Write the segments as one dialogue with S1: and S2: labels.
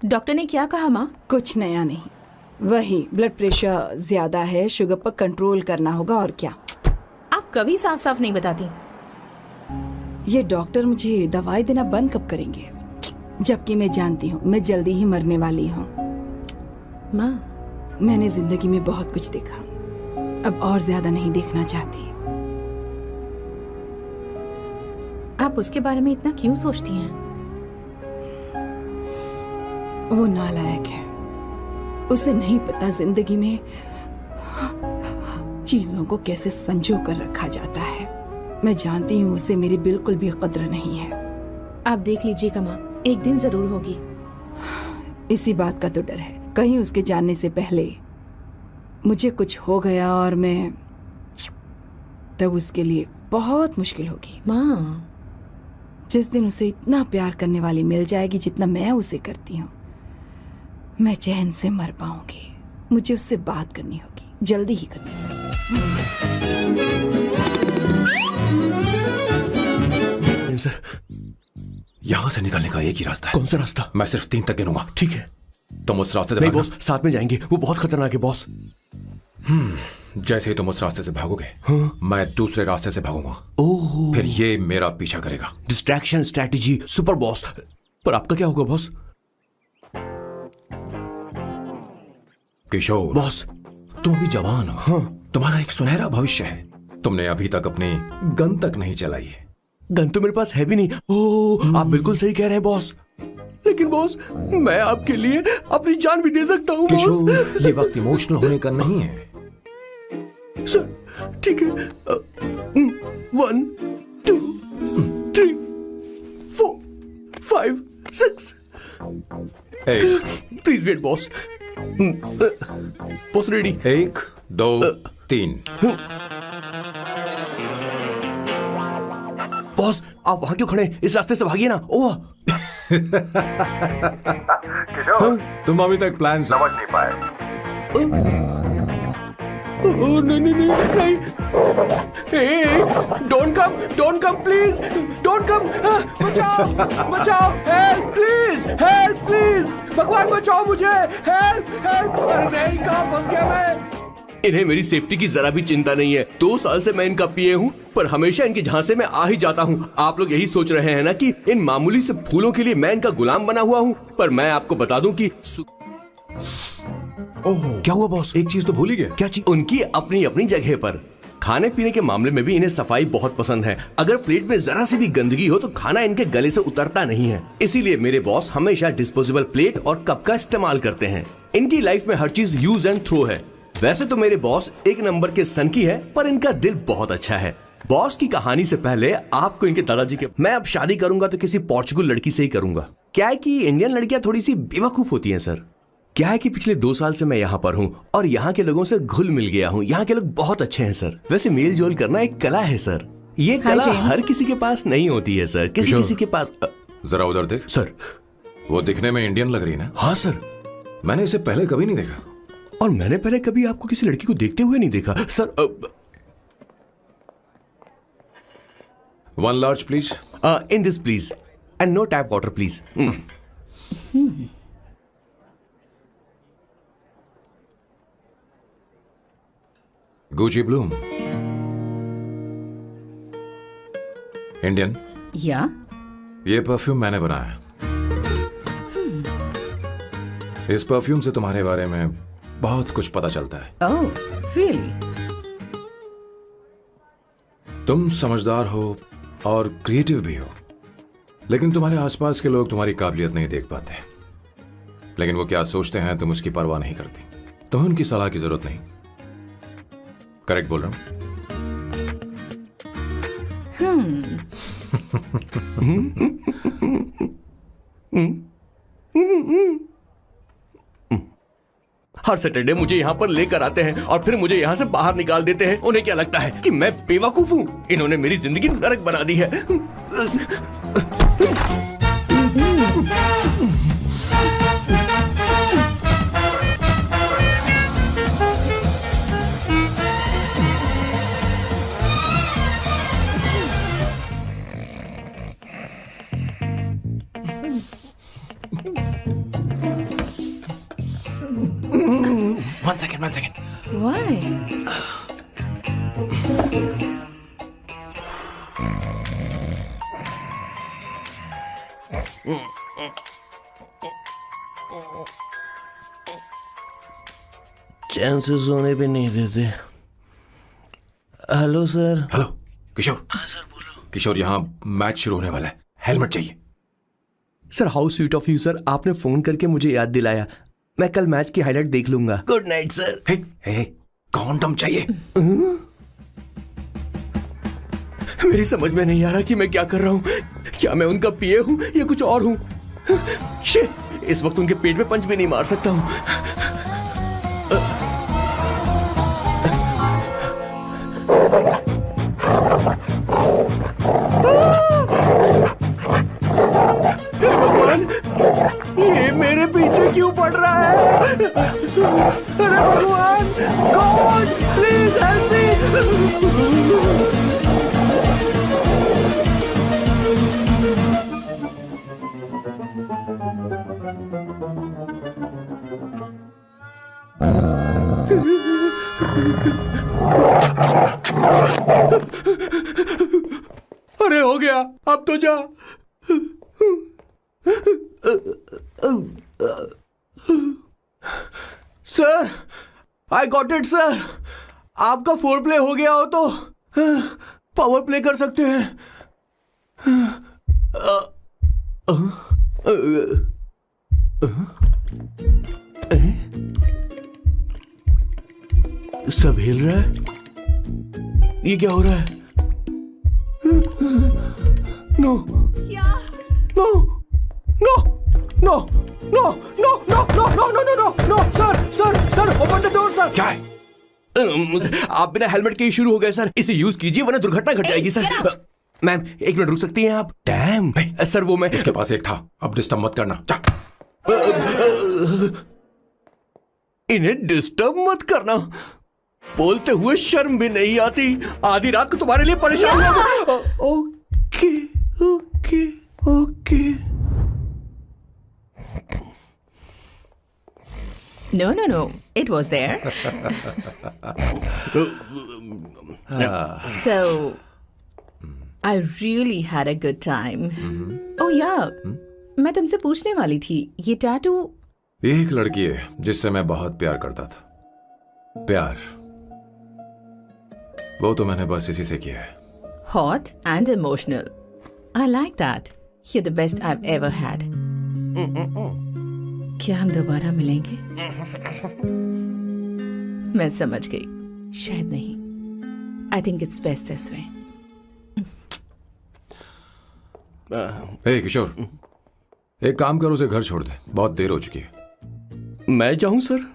S1: Doctor ने क्या कहा माँ?
S2: कुछ नया नहीं, वही ब्लड प्रेशर ज्यादा है, शुगर पर कंट्रोल करना होगा और क्या।
S1: आप कभी साफ साफ नहीं बताती।
S2: ये डॉक्टर मुझे दवाई देना बंद कब करेंगे, जबकि मैं जानती हूँ मैं जल्दी ही मरने वाली हूँ।
S1: माँ,
S2: मैंने जिंदगी में बहुत कुछ देखा, अब और ज्यादा नहीं देखना चाहती।
S1: आप उसके बारे में इतना क्यों सोचती हैं?
S2: वो नालायक है, उसे नहीं पता जिंदगी में चीजों को कैसे संजो कर रखा जाता है। मैं जानती हूँ उसे मेरी बिल्कुल भी कद्र नहीं है।
S1: आप देख लीजिएगा माँ, एक दिन जरूर होगी।
S2: इसी बात का तो डर है, कहीं उसके जानने से पहले मुझे कुछ हो गया और मैं, तब उसके लिए बहुत मुश्किल होगी।
S1: माँ,
S2: जिस दिन उसे इतना प्यार करने वाली मिल जाएगी जितना मैं उसे करती हूँ, मैं चैन से मर पाऊंगी। मुझे उससे बात करनी होगी, जल्दी ही करनी होगी।
S3: सर,
S4: यहाँ से निकलने का एक ही रास्ता है।
S3: कौन सा रास्ता?
S4: मैं सिर्फ 3 तक गिनूंगा।
S3: ठीक है।
S4: तुम उस रास्ते से
S3: नहीं
S4: भागना।
S3: बॉस, साथ में जाएंगे, वो बहुत खतरनाक है बॉस।
S4: जैसे ही तुम उस रास्ते से भागोगे,
S3: हाँ?
S4: मैं दूसरे रास्ते से भागूंगा।
S3: ओह,
S4: फिर ये मेरा पीछा करेगा।
S3: Distraction strategy super boss. पर आपका क्या होगा बॉस?
S4: किशोर
S3: बॉस,
S4: तुम अभी जवान हो।
S3: हाँ।
S4: तुम्हारा एक सुनहरा भविष्य है। तुमने अभी तक अपनी गन तक नहीं चलाई है।
S3: गन तो मेरे पास है भी नहीं। ओह, आप बिल्कुल सही कह रहे हैं बॉस। लेकिन बॉस, मैं आपके लिए अपनी जान भी दे सकता हूँ
S4: किशोर,
S3: बॉस।
S4: ये वक्त इमोशनल होने का नहीं है।
S3: सर, ठीक है। 1 2 3 4 5 6। Please wait boss. Boss ready?
S4: 1 2 3।
S3: Boss, आप वहां क्यों खड़े? इस रास्ते से भागिए ना। ओह,
S5: किशोर,
S4: तुम अभी तक प्लान
S5: समझ नहीं पाए।
S3: नहीं नहीं नहीं नहीं, don't come please, don't come. बचाओ बचाओ, हेल्प प्लीज, भगवान बचाओ मुझे, हेल्प। नहीं, कहाँ फंस गया मैं? इन्हें मेरी सेफ्टी की जरा भी चिंता नहीं है। 2 साल से मैं इनका पिए हूँ, पर हमेशा इनके झांसे में आ ही जाता हूँ। आप लोग यही सोच रहे हैं ना कि इन मामूली से फूलों के लिए मैं इनका गुलाम बना हुआ हूँ, पर मैं आपको बता दूं कि क्या हुआ बॉस?
S4: एक चीज तो भूल ही गए।
S3: क्या चीज? उनकी अपनी अपनी जगह पर। खाने पीने के मामले में भी इन्हें सफाई बहुत पसंद है। अगर प्लेट में जरा सी भी गंदगी हो तो खाना इनके गले से उतरता नहीं है। इसीलिए मेरे बॉस हमेशा डिस्पोजेबल प्लेट और कप का इस्तेमाल करते हैं। इनकी लाइफ में हर चीज यूज एंड थ्रो है। वैसे तो मेरे बॉस एक नंबर के सनकी है, पर इनका दिल बहुत अच्छा है। बॉस की कहानी से पहले आपको इनके दादाजी के, मैं अब शादी करूंगा तो किसी पोर्चुगल लड़की से ही करूंगा। क्या है कि इंडियन लड़कियां थोड़ी सी बेवकूफ होती हैं सर। क्या है कि पिछले 2 साल से मैं यहाँ पर हूँ और यहाँ के लोगों से घुल मिल गया हूँ। यहाँ के लोग बहुत अच्छे हैं सर। वैसे मेल जोल करना एक कला है सर। ये कला हर किसी के पास नहीं होती है सर। किसी के पास।
S4: जरा उधर देख।
S3: सर,
S4: वो दिखने में इंडियन लग रही है ना?
S3: हाँ सर।
S4: मैंने इसे पहले कभी नहीं देखा।
S3: और मैंने पहले कभी आपको किसी लड़की को देखते हुए नहीं देखा sir.
S4: 1 large please.
S3: In this please, and no tap water please.
S4: Gucci Bloom. Indian.
S1: या
S4: ये परफ्यूम मैंने बनाया। इस परफ्यूम से तुम्हारे बारे में बहुत कुछ पता चलता है।
S1: ओह, रियली?
S4: तुम समझदार हो और क्रिएटिव भी हो, लेकिन तुम्हारे आसपास के लोग तुम्हारी काबिलियत नहीं देख पाते। लेकिन वो क्या सोचते हैं तुम उसकी परवाह नहीं करती। तुम्हें उनकी सलाह की जरूरत नहीं। करेक्ट बोल रहा हूं?
S3: हर सैटरडे मुझे यहाँ पर लेकर आते हैं और फिर मुझे यहाँ से बाहर निकाल देते हैं। उन्हें क्या लगता है कि मैं बेवकूफ हूँ? इन्होंने मेरी जिंदगी नरक बना दी है।
S4: One second
S1: Why?
S3: चैन से सोने भी नहीं देते। Hello sir.
S4: हेलो किशोर। सर बोलो। किशोर, यहाँ मैच शुरू होने वाला है, हेलमेट चाहिए।
S3: Sir how sweet of you sir, आपने फोन करके मुझे याद दिलाया। मैं कल मैच की हाईलाइट देख लूंगा। Good night sir.
S4: Hey hey condom चाहिए।
S3: मेरी समझ में नहीं आ रहा कि मैं क्या कर रहा हूँ। क्या मैं उनका पीए हूँ या कुछ और हूँ? शिट, इस वक्त उनके पेट में पंच भी नहीं मार सकता हूँ। भगवान, ये मेरे पीछे क्यों पड़ रहा है? अरे भगवान, गॉड प्लीज हेल्प मी। अरे हो गया, अब तो जा। Sir, I got it sir. आपका फोर प्ले हो गया हो तो पावर प्ले कर सकते हैं। सब हिल रहा है, ये क्या हो रहा है? No no no no no no no no no no no no no sir sir sir open the door sir.
S4: क्या है?
S3: आप बिना हेलमेट के ही शुरू हो गए सर। इसे यूज कीजिए वरना दुर्घटना घट जाएगी सर। मैम एक मिनट रुक सकती हैं आप? डैम सर, वो मैं
S4: उसके पास एक था, अब डिस्टर्ब मत करना। जा।
S3: इन्हें डिस्टर्ब मत करना, बोलते हुए शर्म भी नहीं आती। आधी रात को तुम्हारे लिए परेशान हुआ। Okay okay okay.
S1: No. It was there. So, I really had a good time. Oh yeah, मैं तुमसे पूछने वाली थी, ये टैटू।
S4: एक लड़की है जिससे मैं बहुत प्यार करता था। प्यार वो तो मैंने बस इसी से किया है।
S1: Hot and emotional. I like that. You're the best I've ever had. क्या हम दोबारा मिलेंगे? मैं समझ गई, शायद नहीं। I think it's best this way.
S4: हे किशोर, एक काम कर, उसे घर छोड़ दे, बहुत देर हो चुकी है।
S3: मैं जाऊं सर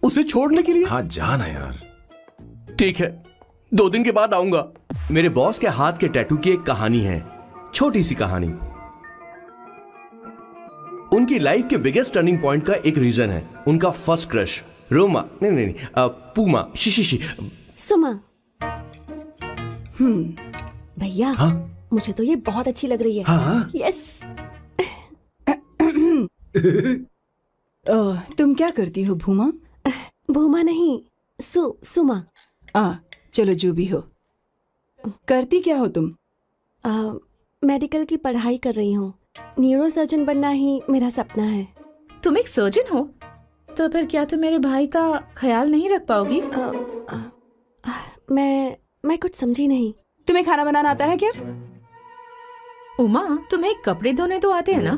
S3: उसे छोड़ने के लिए?
S4: हाँ जाना यार।
S3: ठीक है, 2 दिन के बाद आऊंगा। मेरे बॉस के हाथ के टैटू की एक कहानी है, छोटी सी कहानी। उनकी लाइफ के बिगेस्ट टर्निंग पॉइंट का एक रीजन है उनका फर्स्ट क्रश रोमा, नहीं पूमा, शिशिशी।
S5: सुमा। भैया,
S4: हाँ?
S5: मुझे तो ये बहुत अच्छी लग रही है।
S4: हाँ?
S5: यस।
S2: तुम क्या करती हो भूमा?
S5: भूमा नहीं, सुमा।
S2: चलो जो भी हो। करती क्या हो तुम?
S5: मेडिकल की पढ़ाई कर रही हूँ। न्यूरो सर्जन बनना ही मेरा सपना है।
S1: तुम एक सर्जन हो, तो फिर क्या तुम मेरे भाई का ख्याल नहीं रख पाओगी?
S5: मैं कुछ समझी नहीं।
S2: तुम्हें खाना बनाना आता है क्या?
S1: उमा, तुम्हें कपड़े धोने तो आते हैं ना?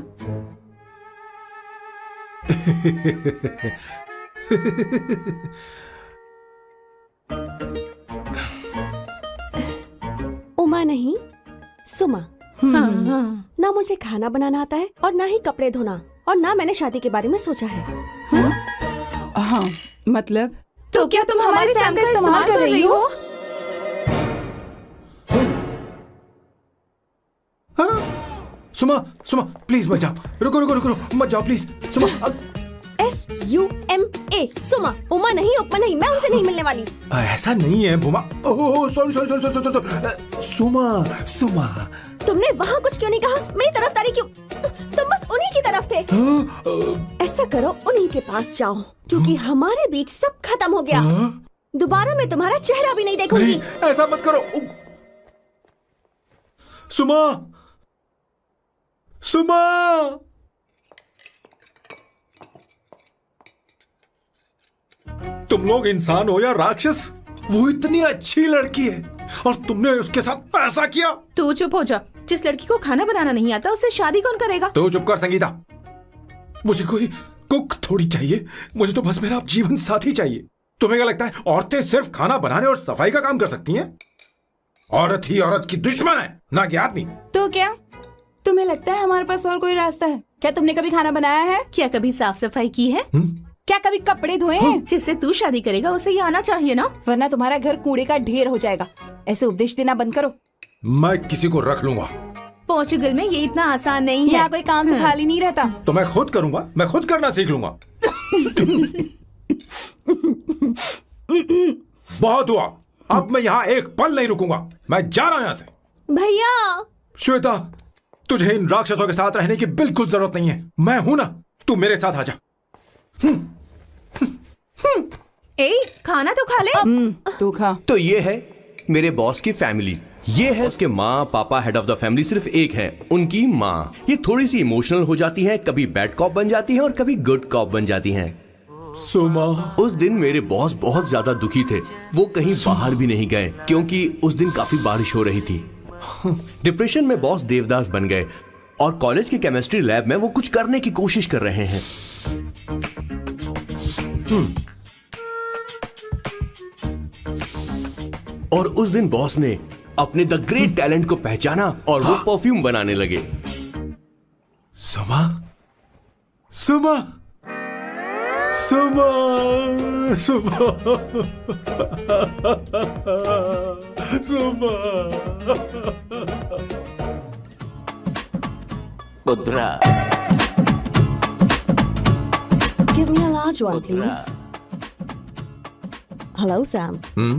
S5: उमा नहीं, सुमा।
S1: हाँ।
S5: ना मुझे खाना बनाना आता है और ना ही कपड़े धोना, और ना मैंने शादी के बारे में सोचा है।
S2: हाँ मतलब?
S5: तो क्या तुम हमारे सैम का इस्तेमाल कर रही हो?
S4: सुमा प्लीज मत जाओ। रुको मत जाओ प्लीज। सुमा।
S5: SUMA। सुमा। उमा नहीं, उपमा नहीं, मैं उनसे नहीं मिलने वाली।
S4: ऐसा नहीं है भूमा। Oh sorry. सुमा
S5: तुमने वहाँ कुछ क्यों नहीं कहा? मेरी तरफदारी क्यों? तुम बस उन्हीं की तरफ थे। ऐसा ऐसा करो, उन्हीं के पास जाओ, क्योंकि हमारे बीच सब खत्म हो गया। दोबारा मैं तुम्हारा चेहरा भी नहीं देखूंगी।
S4: नहीं, ऐसा मत करो। सुमा, सुमा, तुम लोग इंसान हो या राक्षस? वो इतनी अच्छी लड़की है और तुमने उसके साथ ऐसा किया।
S1: तू चुप हो जा। जिस लड़की को खाना बनाना नहीं आता उससे शादी कौन करेगा?
S4: तो चुप कर संगीता। मुझे कोई कुक थोड़ी चाहिए, मुझे तो बस मेरा जीवन साथी चाहिए। तुम्हें क्या लगता है औरतें सिर्फ खाना बनाने और सफाई का काम कर सकती हैं? औरत ही औरत की दुश्मन है, ना कि आदमी।
S2: तो क्या तुम्हें लगता है हमारे पास और कोई रास्ता है? क्या तुमने कभी खाना बनाया है?
S1: क्या कभी साफ सफाई की है?
S2: क्या कभी कपड़े धोए हैं?
S1: जिससे तू शादी करेगा उसे ये आना चाहिए ना।
S2: वरना तुम्हारा घर कूड़े का ढेर हो जाएगा। ऐसे उपदेश देना बंद करो।
S4: मैं किसी को रख लूंगा।
S1: पोर्चुगल में ये इतना आसान नहीं है।
S2: यहाँ कोई काम से खाली नहीं रहता।
S4: तो मैं खुद करूंगा, मैं खुद करना सीख लूंगा। बहुत हुआ, अब मैं यहाँ एक पल नहीं रुकूंगा। मैं जा रहा हूं यहाँ से।
S5: भैया,
S4: श्वेता, तुझे इन राक्षसों के साथ रहने की बिल्कुल जरूरत नहीं है। मैं हूं ना, तू मेरे साथ आ जा।
S1: ए, खाना तो खा ले।
S2: तू खा।
S3: तो ये है मेरे बॉस की फैमिली। ये है उसके माँ पापा, हेड ऑफ द फैमिली सिर्फ एक है, उनकी माँ। ये थोड़ी सी इमोशनल हो जाती हैं, कभी बैड कॉप बन जाती हैं और कभी गुड कॉप बन जाती हैं।
S4: सुमा,
S3: उस दिन मेरे बॉस बहुत ज्यादा दुखी थे। वो कहीं बाहर भी नहीं गए क्योंकि उस दिन काफी बारिश हो रही थी। डिप्रेशन में बॉस देवदास बन गए और कॉलेज के केमिस्ट्री लैब में वो कुछ करने की कोशिश कर रहे हैं। और उस दिन बॉस ने अपने द ग्रेट टैलेंट को पहचाना और वो परफ्यूम बनाने लगे।
S4: सुमा, सुमा, सुमा, सुमा, सुमा।
S6: पुत्रा,
S5: give me a large one, please. Hello, Sam.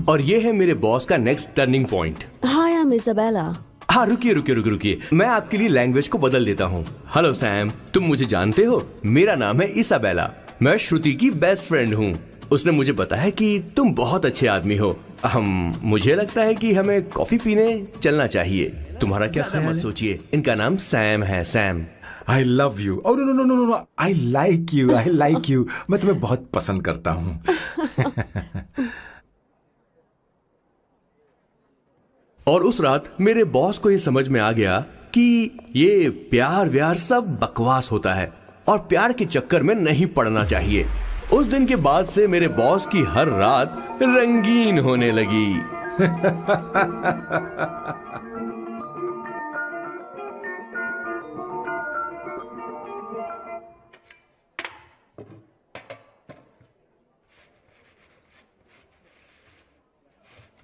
S3: और ये है मेरे बॉस का next turning point.
S5: Hi, I'm Isabella.
S3: हाँ, रुकिए। मैं आपके लिए लैंग्वेज को बदल देता हूँ। हेलो सैम, तुम मुझे जानते हो? मेरा नाम है इसाबेला। मैं श्रुति की बेस्ट फ्रेंड हूँ। उसने मुझे बताया कि तुम बहुत अच्छे आदमी हो। मुझे लगता है कि हमें कॉफी पीने चलना चाहिए। तुम्हारा क्या ख्याल है? सोचिए, इनका नाम सैम है। Sam,
S4: I love you. Oh no no no no no no. I like you. I like you. मैं तुम्हें बहुत पसंद करता हूँ।
S3: और उस रात मेरे बॉस को ये समझ में आ गया कि ये प्यार व्यार सब बकवास होता है और प्यार के चक्कर में नहीं पड़ना चाहिए। उस दिन के बाद से मेरे बॉस की हर रात रंगीन होने लगी।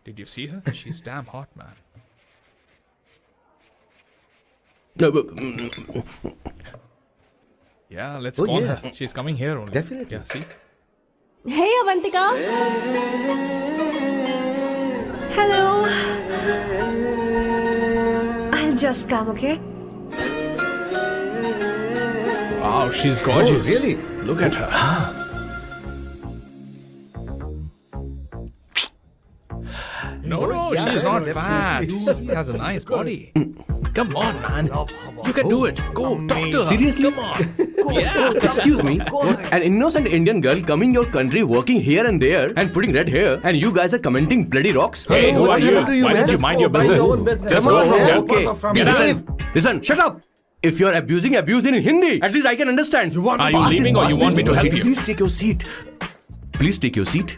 S7: Did you see her? She's damn hot, man. Yeah, let's call her. She's coming here only.
S6: Definitely.
S7: Yeah, see?
S5: Hey, Avantika.
S8: Hello. I'll just come, okay?
S7: Wow, she's gorgeous.
S6: Oh, really?
S7: Look at her. No, she's not fat. She has a nice body. Come on, man. You can do it. Go, talk to her.
S3: Seriously?
S7: Come on. Yeah.
S3: Excuse me, an innocent Indian girl coming your country, working here and there, and putting red hair, and you guys are commenting bloody rocks?
S7: Hey, who are you? Why don't you mind your business? Just go home.
S3: Okay. Listen, shut up. If you're abuse in Hindi. At least I can understand.
S7: Are you leaving or you want me to help you?
S3: Please take your seat. Please take your seat.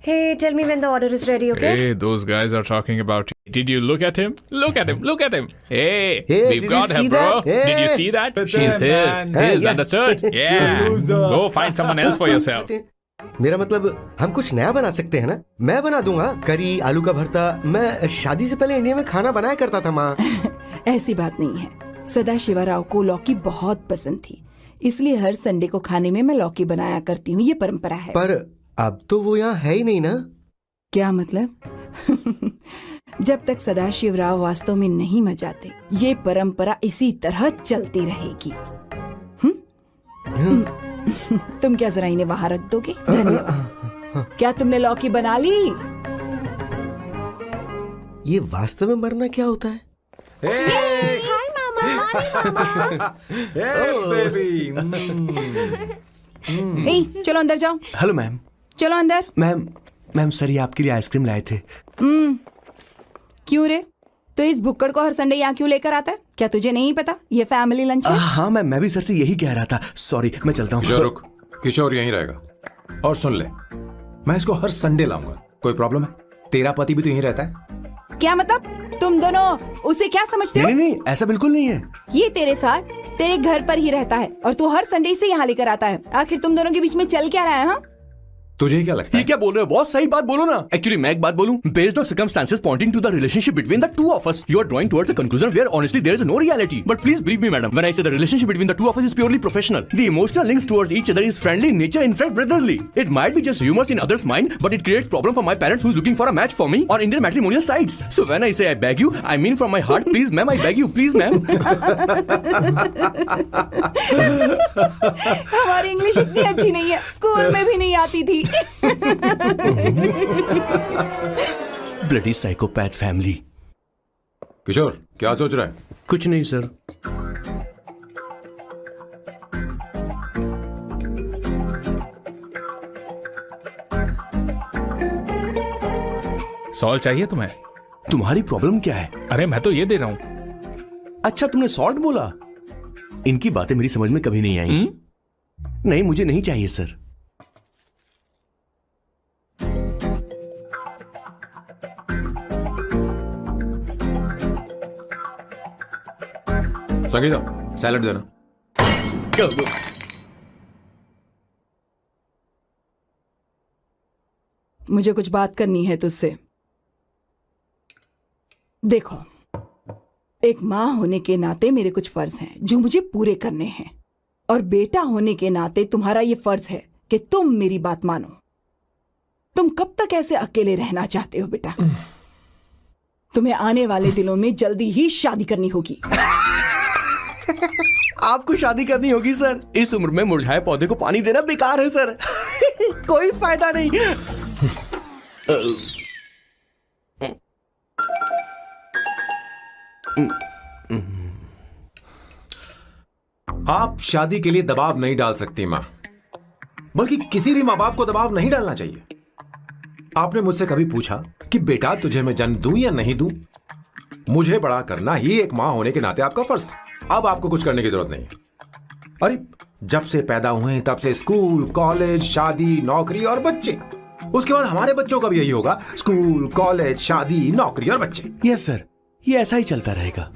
S8: Hey, tell me when the order is ready, okay?
S7: Hey, those guys are talking about you. Did you look at him? Look at him. Look at him. Hey,
S6: Hey,
S7: we've
S6: did
S7: got
S6: you
S7: her,
S6: see
S7: bro.
S6: that? Hey.
S7: Did you see that? She's his.
S6: Hey,
S7: His,
S6: yeah.
S7: understood? Yeah. Go find someone else for yourself.
S6: मेरा मतलब हम कुछ नया बना सकते हैं ना? मैं बना दूंगा करी, आलू का भरता। मैं शादी से पहले इंडिया में खाना बनाया करता था माँ।
S2: ऐसी बात नहीं है। सदाशिवराव को लौकी बहुत पसंद थी, इसलिए हर संडे को खाने में मैं लौकी बनाया करती हूँ। ये परंपरा है।
S6: पर अब तो वो यहाँ है ही नहीं ना।
S2: क्या मतलब? जब तक सदाशिवराव वास्तव में नहीं मर जाते, ये परंपरा इसी तरह चलती रहेगी। तुम क्या जरा इन्हें वहां रख दोगे? धन्यवाद। क्या तुमने लौकी बना ली?
S6: ये वास्तव में मरना क्या होता है?
S5: हाय मामा।
S4: बेबी।
S2: ए, चलो अंदर जाओ।
S3: Hello ma'am.
S2: चलो अंदर।
S3: मैम सर ये आपके लिए आइसक्रीम लाए थे।
S2: क्यों रे? तो इस भुक्कड़ को हर संडे यहाँ क्यों लेकर आता है? क्या तुझे नहीं पता ये फैमिली लंच है?
S3: हाँ मैम, मैं भी सर से यही कह रहा था। सॉरी, मैं चलता
S4: किशोर
S3: हूँ।
S4: रुक, किशोर यहीं रहेगा। और सुन ले, मैं इसको हर संडे लाऊंगा। कोई प्रॉब्लम है? तेरा पति भी तो यहीं रहता है।
S2: क्या मतलब? तुम दोनों उसे क्या समझते हो?
S3: नहीं, ऐसा बिल्कुल नहीं है।
S2: ये तेरे साथ तेरे घर पर ही रहता है और तू हर संडे से यहाँ लेकर आता है। आखिर तुम दोनों के बीच में चल क्या रहा है? हाँ,
S4: तुझे क्या लगता
S3: ये
S4: है?
S3: क्या बोल रहे हो बॉस? सही बात बोलो ना। एक्चुअली मैं एक बात बोलूं, based on circumstances pointing to the relationship between the two of us, you are drawing towards a conclusion where honestly there is no reality. But please believe me, madam, when I say the relationship between the two of us is purely professional. The emotional links towards each other is friendly in nature, in fact brotherly. It might be just rumors in others' mind, but it creates problem for my parents who's looking for a match for me on Indian matrimonial sites. So when I say I beg you, I mean from my heart, please ma'am, I beg you, please ma'am.
S2: हमारी English इतनी अच्छी नहीं है, school में भी नहीं आती थी।
S3: Bloody psychopath family.
S4: किशोर क्या सोच रहा है?
S3: कुछ नहीं सर।
S7: सॉल्ट चाहिए तुम्हें?
S3: तुम्हारी प्रॉब्लम क्या है?
S7: अरे मैं तो ये दे रहा हूँ।
S3: अच्छा तुमने सॉल्ट बोला? इनकी बातें मेरी समझ में कभी नहीं आएंगी। नहीं, मुझे नहीं चाहिए सर।
S4: संगीता सैलड देना।
S2: मुझे कुछ बात करनी है तुझसे। देखो, एक माँ होने के नाते मेरे कुछ फर्ज हैं जो मुझे पूरे करने हैं, और बेटा होने के नाते तुम्हारा ये फर्ज है कि तुम मेरी बात मानो। तुम कब तक ऐसे अकेले रहना चाहते हो बेटा? तुम्हें आने वाले दिनों में जल्दी ही शादी करनी होगी।
S3: आपको शादी करनी होगी सर? इस उम्र में मुरझाए पौधे को पानी देना बेकार है सर। कोई फायदा नहीं।
S4: आप शादी के लिए दबाव नहीं डाल सकती मां, बल्कि किसी भी मां बाप को दबाव नहीं डालना चाहिए। आपने मुझसे कभी पूछा कि बेटा तुझे मैं जन्म दूं या नहीं दूं? मुझे बड़ा करना ही एक मां होने के नाते आपका फर्ज था। अब आपको कुछ करने की जरूरत नहीं है। अरे जब से पैदा हुए हैं तब से स्कूल, कॉलेज, शादी, नौकरी और बच्चे। उसके बाद हमारे बच्चों का भी यही होगा, स्कूल, कॉलेज, शादी, नौकरी और बच्चे।
S3: यस सर, ये ऐसा ही चलता रहेगा।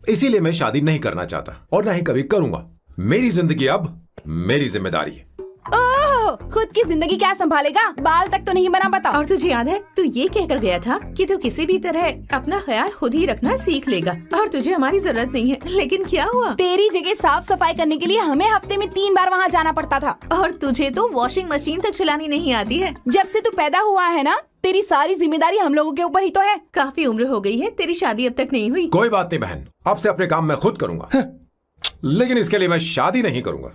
S4: इसीलिए मैं शादी नहीं करना चाहता और ना ही कभी करूंगा। मेरी जिंदगी अब मेरी जिम्मेदारी है।
S2: ओह, खुद की जिंदगी क्या संभालेगा? बाल तक तो नहीं बना पता।
S1: और तुझे याद है तू ये कहकर गया था कि तू किसी भी तरह अपना ख्याल खुद ही रखना सीख लेगा और तुझे हमारी जरूरत नहीं है। लेकिन क्या हुआ?
S2: तेरी जगह साफ सफाई करने के लिए हमें हफ्ते में 3 बार वहाँ जाना पड़ता था।
S1: और तुझे तो वॉशिंग मशीन तक चलानी नहीं आती है।
S2: जब से तू पैदा हुआ है ना, तेरी सारी जिम्मेदारी हम लोगों के ऊपर ही तो है।
S1: काफी उम्र हो गई है, तेरी शादी अब तक नहीं हुई।
S4: कोई बात नहीं बहन, अब से अपने काम मैं खुद करूंगा। लेकिन इसके लिए मैं शादी नहीं करूंगा।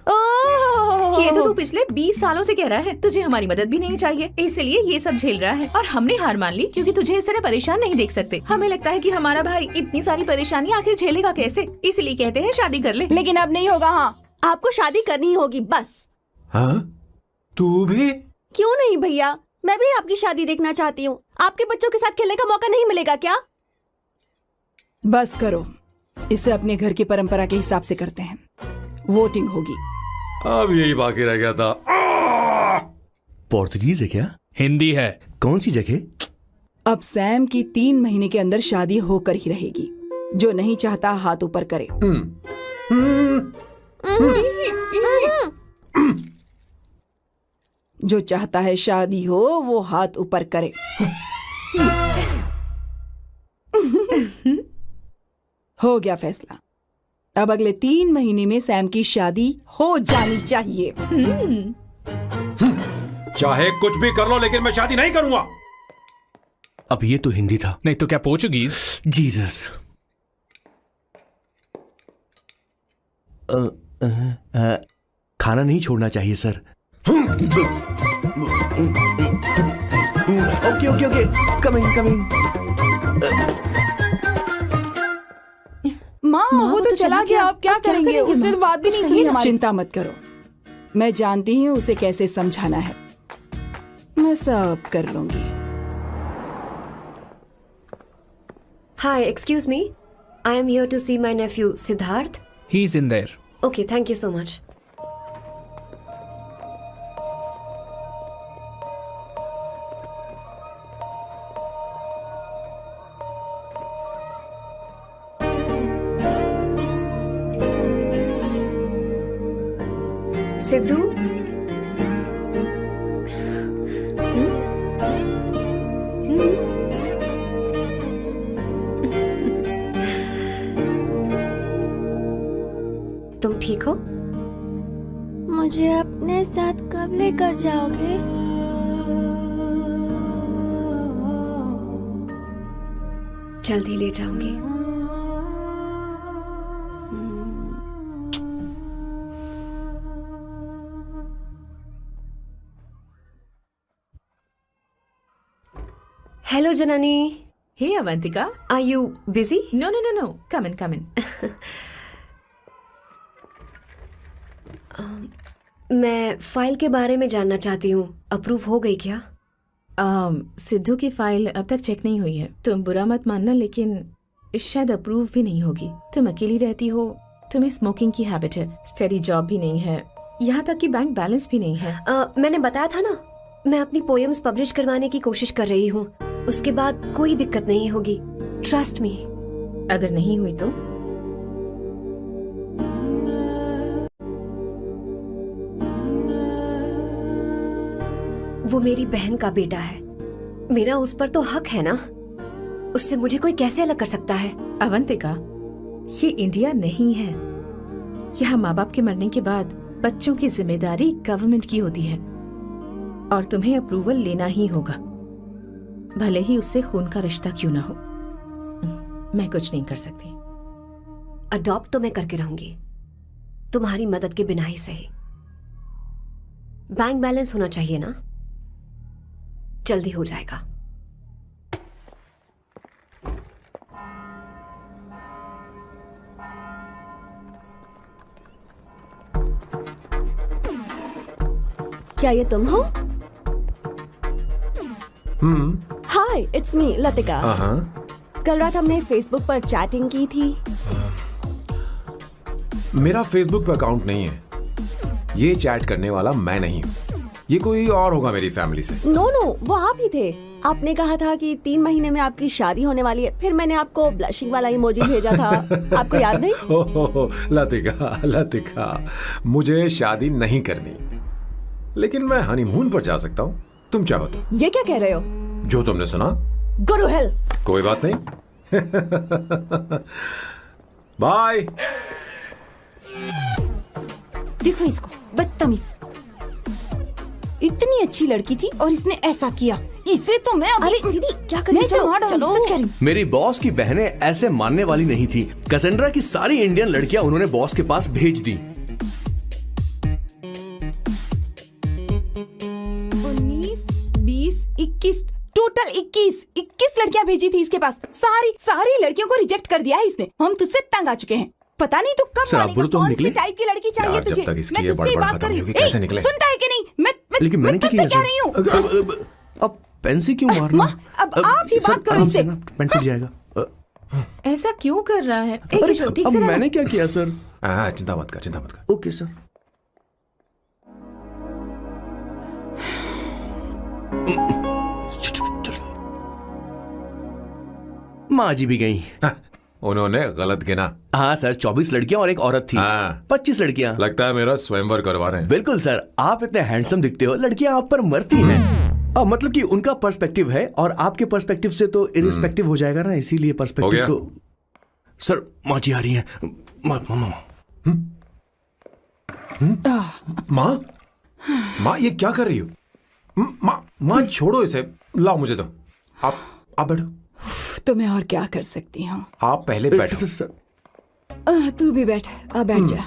S1: ये तो तू पिछले 20 सालों से कह रहा है। तुझे हमारी मदद भी नहीं चाहिए, इसलिए ये सब झेल रहा है। और हमने हार मान ली क्योंकि तुझे इस तरह परेशान नहीं देख सकते। हमें लगता है कि हमारा भाई इतनी सारी परेशानी आखिर झेलेगा कैसे, इसलिए कहते हैं शादी कर ले।
S2: लेकिन अब नहीं होगा। हाँ,
S5: आपको शादी करनी ही होगी बस।
S4: हाँ? तू भी?
S5: क्यों नहीं भैया, मैं भी आपकी शादी देखना चाहती हूँ। आपके बच्चों के साथ खेलने का मौका नहीं मिलेगा क्या?
S2: बस करो, इसे अपने घर की परंपरा के हिसाब से करते हैं। वोटिंग होगी।
S7: अब यही बाकी रह गया था।
S3: पोर्तुगीज है क्या?
S7: हिंदी है।
S3: कौन सी जगह?
S2: अब सैम की 3 महीने के अंदर शादी होकर ही रहेगी। जो नहीं चाहता हाथ ऊपर करे। जो चाहता है शादी हो वो हाथ ऊपर करे। हो गया फैसला। अब अगले 3 महीने में सैम की शादी हो जानी चाहिए।
S4: चाहे कुछ भी कर लो, लेकिन मैं शादी नहीं करूंगा।
S3: अब ये तो हिंदी था।
S7: नहीं तो क्या पोर्चुगीज?
S3: जीसस। खाना नहीं छोड़ना चाहिए sir. Okay okay okay, coming coming.
S2: माँ वो तो चला गया, आप क्या करेंगे? उसने तो बात भी नहीं सुनी हमारी। चिंता मत करो, मैं जानती हूँ उसे कैसे समझाना है, मैं सब कर लूंगी।
S8: Hi, excuse me. I am here to see my nephew Siddharth.
S7: He's in there.
S8: Okay, thank you so much. Sidhu, तुम ठीक हो?
S5: मुझे अपने साथ कब लेकर जाओगे?
S8: जल्दी ले जाऊंगी। Hello Janani,
S1: hey Avantika.
S8: Are you busy?
S1: No no no no, come in come in.
S8: मैं फाइल के बारे में जानना चाहती हूँ, अप्रूव हो गई क्या?
S1: सिद्धू की फाइल अब तक चेक नहीं हुई है। तुम बुरा मत मानना, लेकिन शायद अप्रूव भी नहीं होगी। तुम अकेली रहती हो, तुम्हें स्मोकिंग की हैबिट है, स्टडी जॉब भी नहीं है, यहाँ तक कि बैंक बैलेंस भी नहीं है।
S8: मैंने बताया था ना, मैं अपनी पोएम्स पब्लिश करवाने की कोशिश कर रही हूँ। उसके बाद कोई दिक्कत नहीं होगी, ट्रस्ट मी।
S1: अगर नहीं हुई तो?
S8: वो मेरी बहन का बेटा है, मेरा उस पर तो हक है ना। उससे मुझे कोई कैसे अलग कर सकता है?
S1: अवंतिका, ये इंडिया नहीं है। यहाँ माँ बाप के मरने के बाद बच्चों की जिम्मेदारी गवर्नमेंट की होती है और तुम्हें अप्रूवल लेना ही होगा, भले ही उससे खून का रिश्ता क्यों ना हो। मैं कुछ नहीं कर सकती।
S8: अडॉप्ट तो मैं करके रहूंगी, तुम्हारी मदद के बिना ही सही। बैंक बैलेंस होना चाहिए ना, जल्दी हो जाएगा।
S5: क्या ये तुम हो? हाय, इट्स मी लतिका। कल रात हमने फेसबुक पर चैटिंग की थी।
S4: मेरा फेसबुक पे अकाउंट नहीं है, ये चैट करने वाला मैं नहीं हूँ, ये कोई और होगा मेरी फैमिली से।
S5: नो नो, वो आप ही थे। आपने कहा था कि 3 महीने में आपकी शादी होने वाली है, फिर मैंने आपको ब्लशिंग वाला इमोजी भेजा था। आपको याद नहीं?
S4: हो, लतिका, मुझे शादी नहीं करनी, लेकिन मैं हनीमून पर जा सकता हूँ, तुम चाहो तो।
S5: ये क्या कह रहे हो?
S4: जो तुमने सुना।
S5: Go to hell.
S4: कोई बात नहीं। बाय।
S2: देखो इसको, बदतमीज। इतनी अच्छी लड़की थी और इसने ऐसा किया। इसे तो मैं अभी...
S5: अरे दीदी, क्या कर रही हो?
S2: चलो, सच कह रही हूं।
S3: मेरी बॉस की बहनें ऐसे मानने वाली नहीं थी। कैसेंड्रा की सारी इंडियन लड़कियां उन्होंने बॉस के पास भेज दी।
S2: 19, 20, 21, टोटल 21 लड़कियां भेजी थी इसके पास। सारी लड़कियों को रिजेक्ट कर दिया है इसने। हम तुझसे तंग आ चुके हैं। पता नहीं तू कब मानेगा, कौन सी टाइप की लड़की चाहिए
S4: यार,
S2: तुझे?
S4: जब तक इसकी
S2: मैं
S4: ये
S2: तुझसे
S4: बड़बड़
S2: बात
S4: खत्म
S2: कर रही
S4: नहीं होगी,
S2: हूँ।
S4: कैसे निकले?
S2: सुनता है कि नहीं?
S3: लेकिन
S2: मैं
S3: मैंने क्या
S2: तुझसे
S3: किया
S2: कह रही हूँ।
S3: अब पेंसी क्यों मारना?
S2: अब आप ही बात करो इससे।
S3: पेन टूट जाएगा।
S1: ऐसा क्यों कर रहा है? एक
S3: अरे,
S1: छोटी
S3: अब
S1: सी
S3: मैंने क्या किया सर?
S4: चिंता मत कर।
S3: Okay sir. माँ जी भी गई।
S4: उन्होंने गलत गिना।
S3: हाँ सर, 24 लड़कियां और एक औरत थी। 25 लड़कियां।
S4: लगता है मेरा स्वयंवर करवा रहे हैं।
S3: बिल्कुल सर, आप इतने हैंडसम दिखते हो, लड़कियां आप पर मरती हैं। अब मतलब कि उनका पर्सपेक्टिव है और आपके पर्सपेक्टिव से तो इरिस्पेक्टिव हो जाएगा ना, इसीलिए पर्सपेक्टिव तो। सर माँ जी आ रही हैं।
S4: माँ ये क्या कर रही हो? माँ छोड़ो इसे, लाओ मुझे दो। आप बैठो।
S2: तो मैं और क्या कर सकती हूँ?
S4: आप पहले बैठो।
S2: तू भी बैठ, बैठ जा।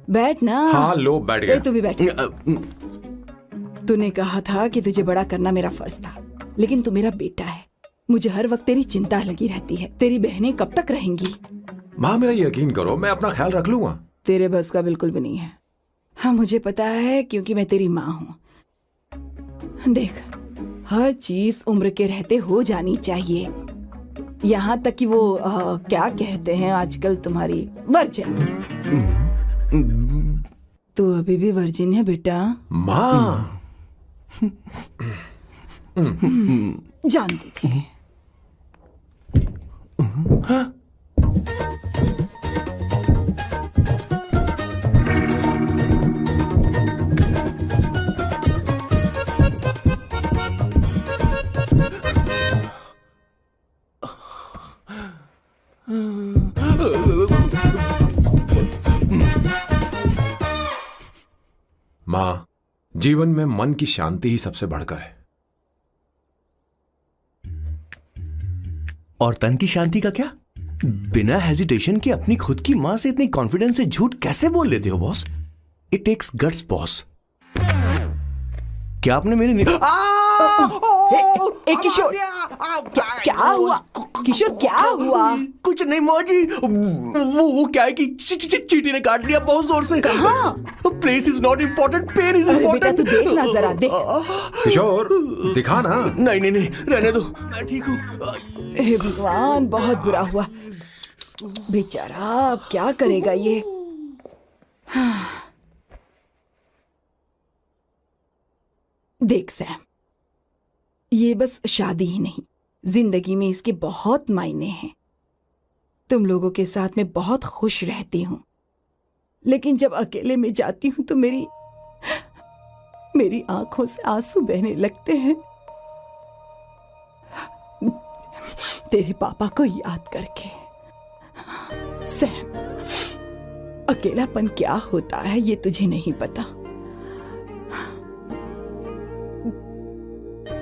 S2: बैठ ना।
S4: हाँ लो बैठ
S2: ए,
S4: गया।
S2: तू भी बैठ। तूने कहा था कि तुझे बड़ा करना मेरा फर्ज था, लेकिन तू मेरा बेटा है। मुझे हर वक्त तेरी चिंता लगी रहती है। तेरी बहनें कब तक रहेंगी?
S4: माँ मेरा यकीन करो, मैं अपना ख्याल रख लूंगा।
S2: तेरे बस का बिल्कुल भी नहीं है। हाँ मुझे पता है, क्योंकि मैं तेरी माँ हूँ। देख, हर चीज उम्र के रहते हो जानी चाहिए, यहाँ तक कि वो क्या कहते हैं आजकल तुम्हारी वर्जिन। तू अभी भी वर्जिन है बेटा?
S4: माँ
S2: जानती थी।
S4: माँ, जीवन में मन की शांति ही सबसे बढ़कर है।
S3: और तन की शांति का क्या? बिना हेजिटेशन के अपनी खुद की मां से इतनी कॉन्फिडेंस से झूठ कैसे बोल लेते हो boss? It takes guts boss. क्या आपने मेरे
S2: किशोर, क्या हुआ? किशोर क्या हुआ?
S3: कुछ नहीं मौजी, वो क्या है कि चींटी ने काट लिया बहुत जोर से।
S2: कहाँ?
S3: Place is not important, pain is
S2: अरे बेटा
S3: इम्पोर्टेंट।
S2: तू देख ना जरा, देख।
S4: किशोर दिखा ना।
S3: नहीं नहीं नहीं, रहने दो, मैं ठीक हूँ।
S2: हे भगवान, बहुत बुरा हुआ बेचारा। अब क्या करेगा ये? देख सैम, ये बस शादी ही नहीं, जिंदगी में इसके बहुत मायने हैं। तुम लोगों के साथ मैं बहुत खुश रहती हूँ, लेकिन जब अकेले में जाती हूँ तो मेरी आंखों से आंसू बहने लगते हैं, तेरे पापा को याद करके। सैम, अकेलापन क्या होता है ये तुझे नहीं पता।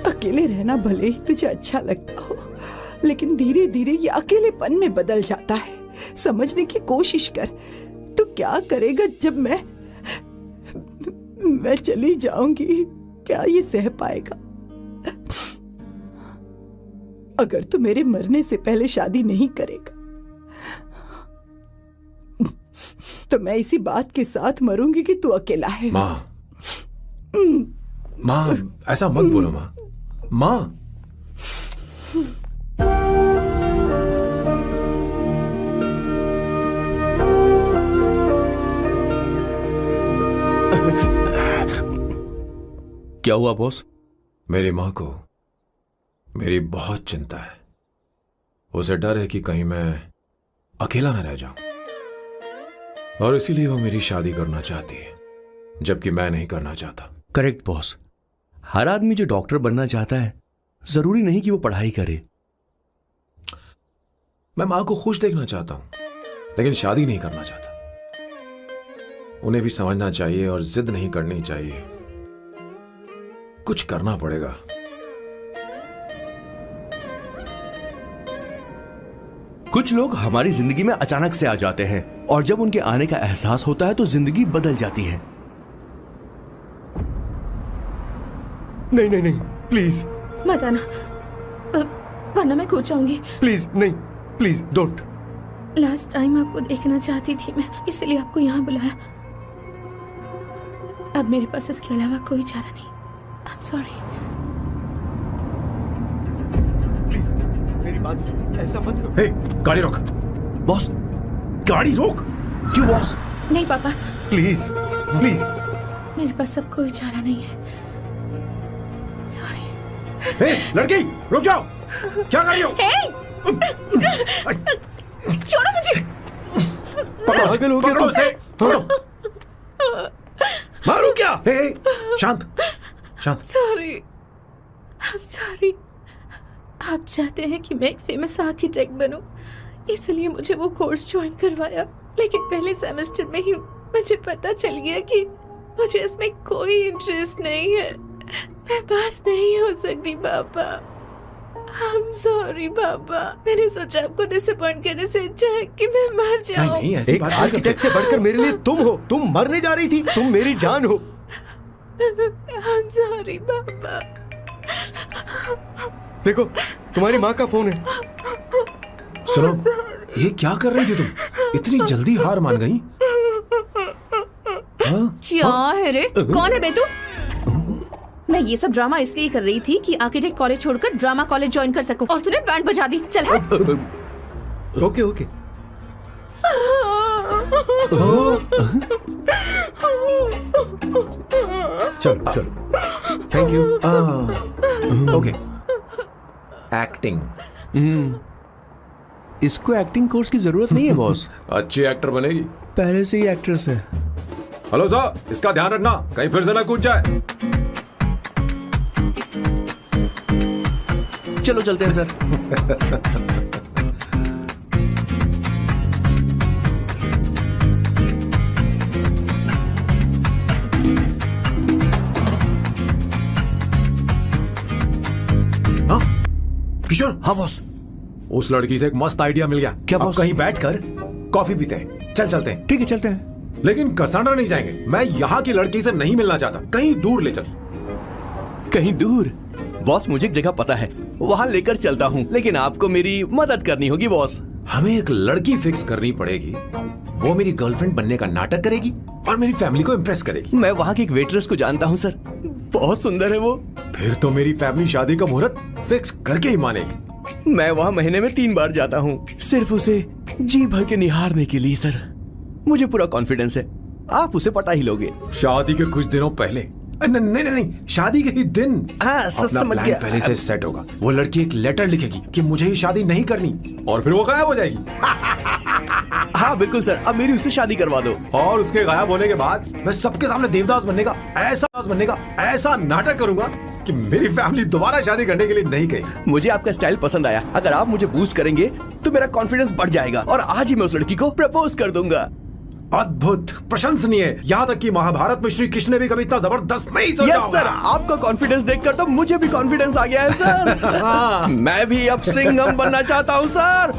S2: अकेले रहना भले ही तुझे अच्छा लगता हो, लेकिन धीरे धीरे ये अकेलेपन में बदल जाता है। समझने की कोशिश कर। तू क्या करेगा जब मैं चली जाऊंगी? क्या ये सह पाएगा? अगर तू मेरे मरने से पहले शादी नहीं करेगा तो मैं इसी बात के साथ मरूंगी कि तू अकेला है।
S4: माँ, माँ ऐसा मत बोलो माँ। माँ,
S3: क्या हुआ बॉस?
S4: मेरी माँ को मेरी बहुत चिंता है। उसे डर है कि कहीं मैं अकेला न रह जाऊं, और इसीलिए वो मेरी शादी करना चाहती है, जबकि मैं नहीं करना चाहता।
S3: Correct boss. हर आदमी जो डॉक्टर बनना चाहता है, जरूरी नहीं कि वो पढ़ाई करे।
S4: मैं माँ को खुश देखना चाहता हूं, लेकिन शादी नहीं करना चाहता। उन्हें भी समझना चाहिए और जिद नहीं करनी चाहिए। कुछ करना पड़ेगा।
S3: कुछ लोग हमारी जिंदगी में अचानक से आ जाते हैं, और जब उनके आने का एहसास होता है तो जिंदगी बदल जाती है।
S6: नहीं नहीं नहीं, प्लीज
S1: मत आना, वरना मैं कूद जाऊंगी।
S6: प्लीज नहीं, प्लीज डोंट।
S1: लास्ट टाइम आपको देखना चाहती थी मैं, इसलिए आपको यहाँ बुलाया। अब मेरे पास इसके अलावा कोई चारा नहीं। आई एम सॉरी।
S6: प्लीज मेरी बात सुनो, ऐसा मत करो।
S4: हे, गाड़ी रोक।
S3: बॉस,
S4: गाड़ी रोक।
S3: क्यों बॉस?
S1: नहीं पापा,
S6: प्लीज प्लीज।
S1: मेरे पास अब कोई चारा नहीं है। सॉरी।
S4: हे, लड़की रुक जाओ। क्या कर रही हो?
S1: छोड़ो मुझे।
S4: पकड़ो उसे, पकड़ो। मारू क्या? हे, शांत शांत।
S1: Sorry, I am sorry. आप चाहते हैं कि मैं एक फेमस आर्किटेक्ट बनूं, इसलिए मुझे वो कोर्स ज्वाइन करवाया, लेकिन पहले सेमेस्टर में ही मुझे पता चल गया कि मुझे इसमें कोई इंटरेस्ट नहीं है। मैं पास नहीं हो सकती पापा। I'm sorry पापा, मैंने सोचा आपको डिसअपॉइंट करने से अच्छा है कि मैं मर
S4: नहीं
S1: जाऊं।
S4: नहीं, ऐसी
S6: एक
S4: बात नहीं करते।
S6: आर्किटेक्ट से बढ़कर मेरे लिए तुम हो। तुम मरने जा रही थी, तुम मेरी जान हो।
S1: I'm sorry पापा।
S6: देखो, तुम्हारी माँ का फोन है।
S4: सुनो, ये क्या कर रही थी तुम? इतनी जल्दी हार मान गई? हाँ?
S1: क्या है रे? कौन है बे तू? मैं ये सब ड्रामा इसलिए कर रही थी कि आर्किटेक्ट कॉलेज छोड़कर ड्रामा कॉलेज ज्वाइन कर सकूं, और तूने बैंड बजा दी। चल हट।
S6: Okay okay. चलो चलो, थैंक यू।
S4: ओके। एक्टिंग।
S3: इसको एक्टिंग कोर्स की जरूरत नहीं है बॉस।
S4: अच्छी एक्टर बनेगी।
S3: पहले से ही एक्ट्रेस है।
S4: हेलो सर, इसका ध्यान रखना कहीं फिर से ना कूद जाए।
S3: चलो चलते हैं सर।
S4: हाँ? किशोर,
S3: हाँ बॉस।
S4: उस लड़की से एक मस्त आइडिया मिल गया।
S3: क्या
S4: अब
S3: बॉस?
S4: कहीं बैठकर कॉफी पीते हैं। चल चलते हैं।
S3: ठीक है चलते हैं।
S4: लेकिन कसांड्रा नहीं जाएंगे। मैं यहाँ की लड़की से नहीं मिलना चाहता। कहीं दूर ले चल।
S3: कहीं दूर? बॉस मुझे एक जगह पता है, वहाँ लेकर चलता हूँ, लेकिन आपको मेरी मदद करनी होगी बॉस।
S4: हमें एक लड़की फिक्स करनी पड़ेगी। वो मेरी गर्लफ्रेंड बनने का नाटक करेगी और मेरी फैमिली को इम्प्रेस करेगी।
S3: मैं वहाँ की एक वेट्रेस को जानता हूँ सर, बहुत सुंदर है वो।
S4: फिर तो मेरी फैमिली शादी का मुहूर्त फिक्स करके ही मानेगी।
S3: मैं वहाँ महीने में 3 बार जाता हूँ, सिर्फ उसे जी भर के निहारने के लिए सर। मुझे पूरा कॉन्फिडेंस है आप उसे पटा ही लोगे।
S4: शादी के कुछ दिनों पहले। नहीं नहीं नहीं, शादी के ही दिन
S3: हाँ
S4: अपना
S3: समझ
S4: प्लान
S3: गया।
S4: पहले से सेट होगा। वो लड़की एक लेटर लिखेगी कि मुझे ये शादी नहीं करनी, और फिर वो गायब हो जाएगी।
S3: हाँ बिल्कुल सर, अब मेरी उससे शादी करवा दो।
S4: और उसके गायब होने के बाद मैं सबके सामने देवदास बनने का ऐसा नाटक करूंगा कि मेरी फैमिली दोबारा शादी करने के लिए नहीं कहेगी।
S3: मुझे आपका स्टाइल पसंद आया। अगर आप मुझे बूस्ट करेंगे तो मेरा कॉन्फिडेंस बढ़ जाएगा और आज ही मैं उस लड़की को प्रपोज कर दूंगा।
S4: अद्भुत, प्रशंसनीय। यहाँ तक कि महाभारत में श्री कृष्ण ने भी कभी इतना जबरदस्त नहीं सोचा
S3: यस सर, आपका कॉन्फिडेंस देखकर तो मुझे भी कॉन्फिडेंस आ गया है सर। मैं भी अब सिंघम बनना चाहता हूँ सर।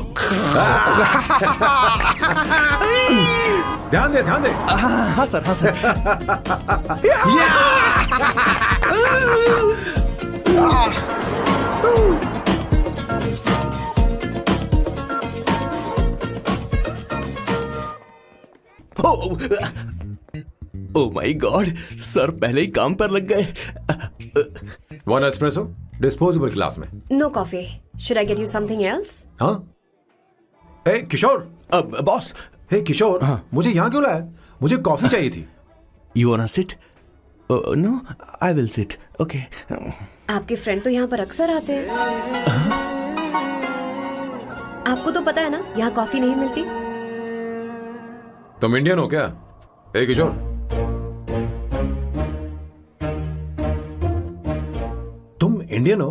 S4: ध्यान दे।
S3: हाँ सर, हाँ sir. Oh my God, sir पहले ही काम पर लग गए।
S4: 1 एस्प्रेसो डिस्पोजेबल ग्लास में।
S8: No coffee. Should I get you something else?
S4: हाँ? ए किशोर।
S3: अब बॉस।
S4: हे किशोर, मुझे यहाँ क्यों लाया? मुझे कॉफी चाहिए थी।
S3: You want sit? No, I will sit. Okay.
S8: आपके फ्रेंड तो यहाँ पर अक्सर आते हैं। आपको तो पता है ना, यहाँ कॉफी नहीं मिलती।
S4: तुम इंडियन हो क्या? ए किशोर, तुम इंडियन हो?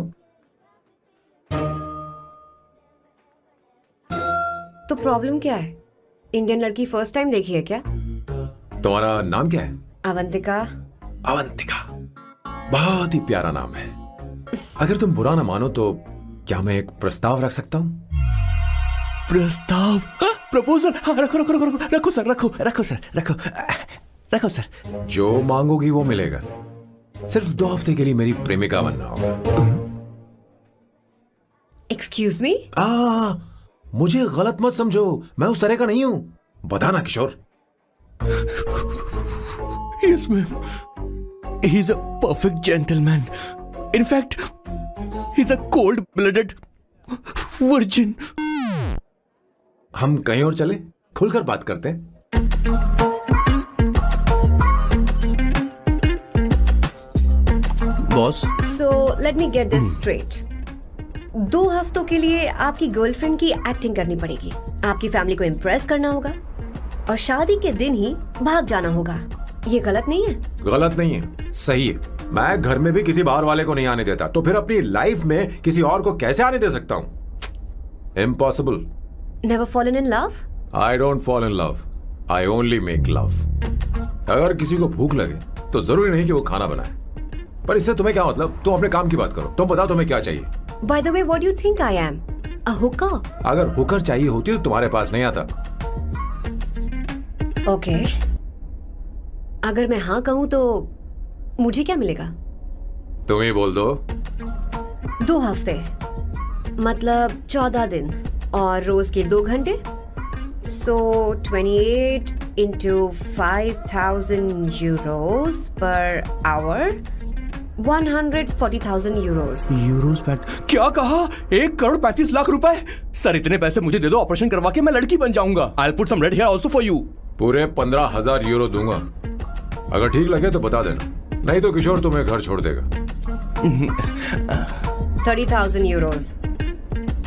S8: तो प्रॉब्लम क्या है? इंडियन लड़की फर्स्ट टाइम देखी है क्या?
S4: तुम्हारा नाम क्या है?
S8: अवंतिका।
S4: अवंतिका, बहुत ही प्यारा नाम है। अगर तुम बुरा ना मानो तो क्या मैं एक प्रस्ताव रख सकता हूँ?
S3: प्रस्ताव? प्रपोजल? हाँ रखो सर।
S4: जो मांगोगी वो मिलेगा। सिर्फ 2 हफ्ते के लिए मेरी प्रेमिका बनना होगा।
S8: Excuse me?
S4: मुझे गलत मत समझो, मैं उस तरह का नहीं हूं। बताना किशोर।
S3: Yes ma'am, he's a perfect gentleman. In fact, he's a cold-blooded virgin.
S4: हम कहीं और चले, खुलकर बात करते हैं।
S3: Boss,
S8: so let me get this straight. 2 हफ्तों के लिए आपकी गर्लफ्रेंड की एक्टिंग करनी पड़ेगी, आपकी फैमिली को इम्प्रेस करना होगा, और शादी के दिन ही भाग जाना होगा। ये गलत नहीं है?
S4: गलत नहीं है, सही है। मैं घर में भी किसी बाहर वाले को नहीं आने देता, तो फिर अपनी लाइफ में किसी और को कैसे आने दे सकता हूं? Impossible.
S8: Never fallen in love?
S4: I don't fall in love, I only make love. अगर किसी को भूख लगे तो जरूरी नहीं कि वो खाना बनाए। पर इससे तुम्हें क्या मतलब? तुम अपने काम की बात करो। तुम बताओ तुम्हें क्या चाहिए?
S8: By the way, what do you think I am? A hooker?
S4: अगर हुकर चाहिए होती तो तुम्हारे पास नहीं आता।
S8: Okay. अगर मैं हाँ कहूँ तो मुझे क्या मिलेगा?
S4: तुम ही बोल दो।
S8: 2 हफ्ते, मतलब 14 दिन, और रोज के 2 घंटे। So 28 into 5,000 euros per hour, 140,000 euros.
S3: Euros क्या कहा? 1,35,00,000 रुपए? सर इतने पैसे मुझे दे दो, ऑपरेशन करवा के मैं लड़की बन जाऊंगा। I'll put some red hair also for you.
S4: पूरे 15,000 यूरो दूंगा। अगर ठीक लगे तो बता देना, नहीं तो किशोर तुम्हें घर छोड़ देगा।
S8: 30,000 euros.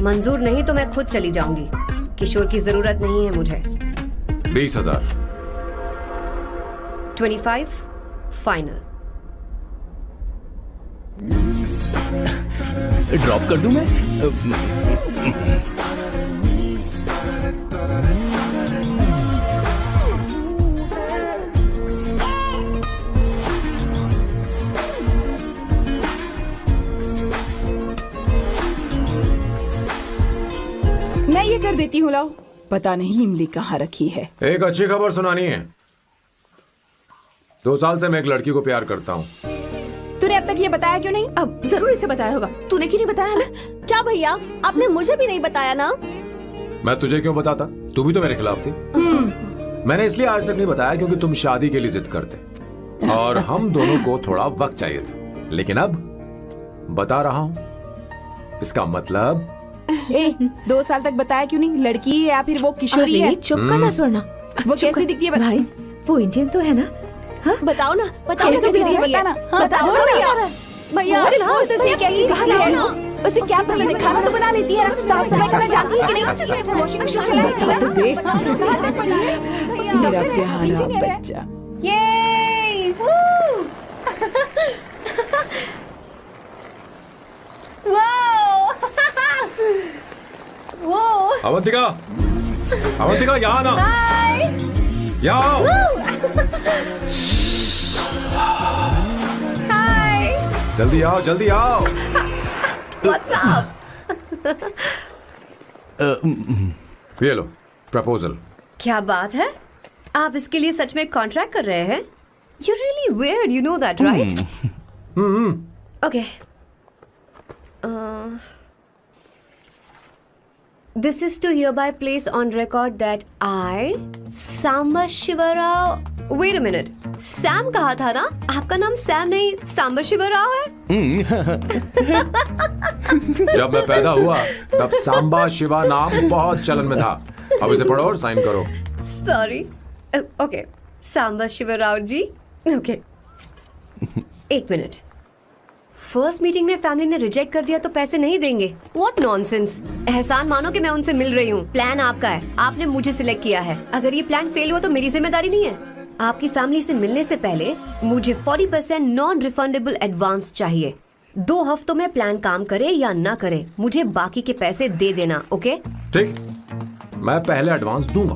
S8: मंजूर नहीं तो मैं खुद चली जाऊंगी। किशोर की जरूरत नहीं है मुझे।
S4: 20,000।
S8: 25 फाइनल।
S3: ड्रॉप कर दूं मैं?
S2: मैं ये कर देती हूँ, लाओ। पता नहीं इमली कहाँ रखी है।
S4: एक अच्छी खबर सुनानी है। 2 साल से मैं एक लड़की को प्यार करता हूँ।
S2: तूने अब तक ये बताया क्यों नहीं?
S1: अब जरूर इसे बताया होगा। तूने क्यों नहीं बताया हमें?
S5: क्या भैया, आपने मुझे भी नहीं बताया ना?
S4: मैं तुझे क्यों बताता? तू भी तो मेरे खिलाफ थी। मैंने इसलिए आज तक नहीं बताया क्योंकि तुम शादी के लिए जिद करते और हम दोनों को थोड़ा वक्त चाहिए था। लेकिन अब बता रहा हूँ। इसका मतलब
S2: 2 साल तक बताया क्यों नहीं? लड़की है या फिर वो किशोरी है?
S1: चुप करना स्वर्णा।
S2: वो कैसी दिखती है?
S1: भाई वो इंडियन तो है ना?
S5: बताओ ना, बताओ
S2: कैसी
S5: कैसी
S2: दिखती है?
S5: दिखती है?
S2: बताना। हाँ,
S5: बताओ ना भैया। भैया,
S2: अरे
S5: भैया,
S2: उसे कैसी दिखती है ना? उसे क्या पसंद है? खाना तो बना लेती है, साफ सफाई करना जानती है कि नहीं? वॉशिंग मशीन चला लेती है? बता तो दे। मेरा प्यारा बच्चा।
S8: Yay! Whoa!
S4: अवंतिका, अवंतिका यहाँ ना। यहाँ आओ। जल्दी आओ, जल्दी आओ।
S8: What's up?
S4: ये लो प्रपोजल।
S8: क्या बात है? आप इसके लिए सच में कॉन्ट्रैक्ट कर रहे हैं? You're really weird, you know that, right? Okay. This is to hereby place on record that I, Samba Shivarao. Wait a minute. Sam कहा था ना? आपका नाम सैम नहीं सांबर शिवराव है?
S4: जब मैं पैदा हुआ तब सांबा शिवा नाम बहुत चलन में था। अब इसे पढ़ो और साइन करो।
S8: Sorry. Okay. सांबर शिवराव जी. Okay. 1 मिनट। फर्स्ट मीटिंग में फैमिली ने रिजेक्ट कर दिया तो पैसे नहीं देंगे? What nonsense! एहसान मानो कि मैं उनसे मिल रही हूँ। प्लान आपका है, आपने मुझे सिलेक्ट किया है। अगर ये प्लान फेल हुआ तो मेरी जिम्मेदारी नहीं है। आपकी फैमिली से मिलने से पहले मुझे 40% नॉन रिफंडेबल एडवांस चाहिए। 2 हफ्तों में प्लान काम करे या ना करे, मुझे बाकी के पैसे दे देना। ओके?
S4: ठीक, मैं पहले एडवांस दूंगा।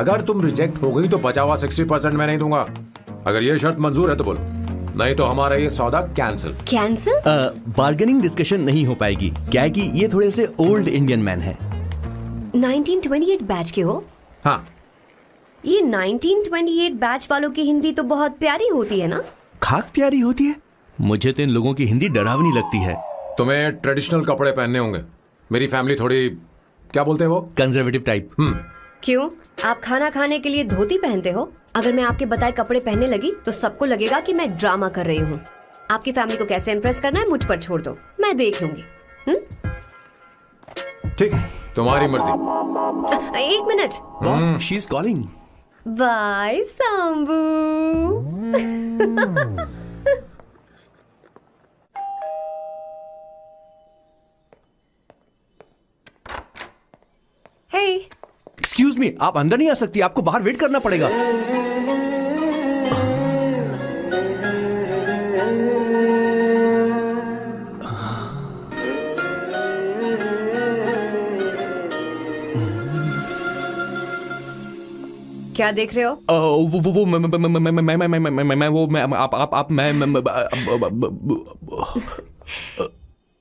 S4: अगर तुम रिजेक्ट हो गई तो बचा हुआ 60% मैं नहीं दूंगा। अगर ये शर्त मंजूर है तो बोलो, नहीं तो हमारा ये सौदा कैंसिल।
S8: कैंसिल?
S3: बार्गेनिंग डिस्कशन नहीं हो पाएगी। क्या है कि ये थोड़े से ओल्ड इंडियन मैन है।
S8: 1928 बैच के हो?
S4: हाँ।
S8: ये 1928 बैच वालों की हिंदी तो बहुत प्यारी होती है ना?
S3: खाक प्यारी होती है? मुझे तो इन लोगों की हिंदी डरावनी लगती है।
S4: तुम्हें ट्रेडिशनल कपड़े पहनने होंगे। मेरी फैमिली थोड़ी, क्या बोलते हैं वो,
S3: कंजर्वेटिव टाइप।
S8: क्यों? आप खाना खाने के लिए धोती पहनते हो? अगर मैं आपके बताए कपड़े पहनने लगी तो सबको लगेगा कि मैं ड्रामा कर रही हूँ। आपकी फैमिली को कैसे इम्प्रेस करना है मुझ पर छोड़ दो, मैं देख लूंगी।
S4: ठीक, तुम्हारी मर्जी।
S8: 1 minute.
S3: She is calling.
S8: Bye Sambu. Hey,
S3: excuse me, आप अंदर नहीं आ सकती, आपको बाहर वेट करना पड़ेगा।
S8: क्या देख रहे हो?
S3: वो मैं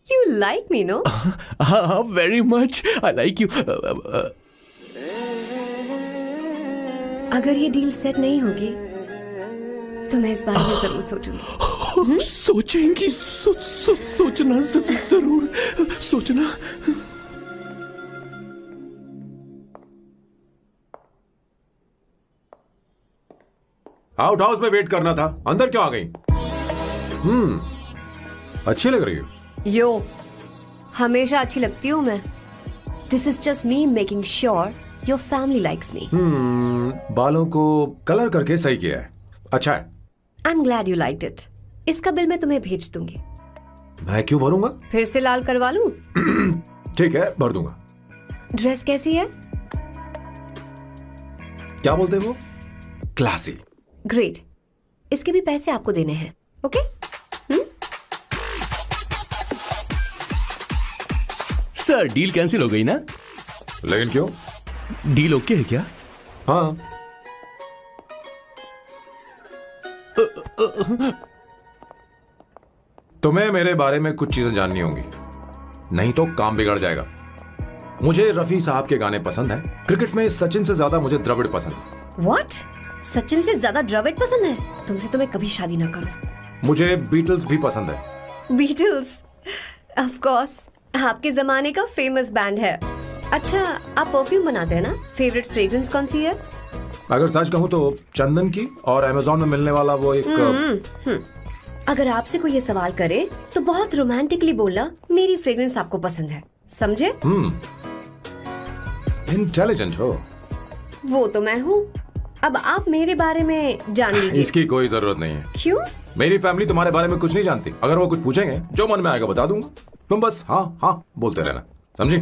S8: You like me, no?
S3: हाँ, very much. I like you.
S8: अगर ये डील सेट नहीं होगी तो मैं इस बारे में जरूर सोचूंगी।
S3: सोचेंगी, सोचना जरूर सोचना।
S4: आउट हाउस में वेट करना था, अंदर क्यों आ गई? अच्छी लग रही हो।
S8: यो, हमेशा अच्छी लगती हूँ मैं। This is just me making sure your family likes me.
S4: बालों को कलर करके सही किया है, अच्छा है।
S8: I am glad you liked it. इसका बिल मैं तुम्हें भेज दूंगी।
S4: मैं क्यों भरूंगा?
S8: फिर से लाल करवा लूं?
S4: ठीक है, भर दूंगा।
S8: ड्रेस कैसी है?
S4: क्या बोलते हो? क्लासी।
S8: ग्रेट। इसके भी पैसे आपको देने हैं, ओके?
S3: सर, डील कैंसिल हो गई ना?
S4: लेकिन क्यों?
S3: डील ओके है क्या?
S4: हाँ। तुम्हें मेरे बारे में कुछ चीजें जाननी होंगी, नहीं तो काम बिगड़ जाएगा। मुझे रफी साहब के गाने पसंद हैं। क्रिकेट में सचिन से ज्यादा मुझे द्रविड़ पसंद है।
S8: व्हाट? सचिन से ज्यादा द्रविड़ पसंद है? तुमसे तो मैं कभी शादी ना करूं।
S4: मुझे बीटल्स भी पसंद है।
S8: बीटल्स? ऑफ कोर्स, आपके जमाने का फेमस बैंड है। अच्छा, आप परफ्यूम बनाते हैं ना? फेवरेट फ्रेग्रेंस कौन सी है?
S4: अगर सच कहूं तो चंदन की, और अमेज़न में मिलने वाला वो एक
S8: अगर आपसे कोई ये सवाल करे तो बहुत रोमांटिकली बोलना मेरी फ्रेग्रेंस आपको पसंद है, समझे?
S4: इंटेलिजेंट हो।
S8: वो तो मैं हूँ। अब आप मेरे बारे में जान लीजिए।
S4: इसकी कोई जरूरत नहीं है।
S8: क्यों?
S4: मेरी फैमिली तुम्हारे बारे में कुछ नहीं जानती। अगर वो कुछ पूछेंगे, जो मन में आएगा बता दूंगा। तुम बस हाँ हाँ बोलते रहना, समझी?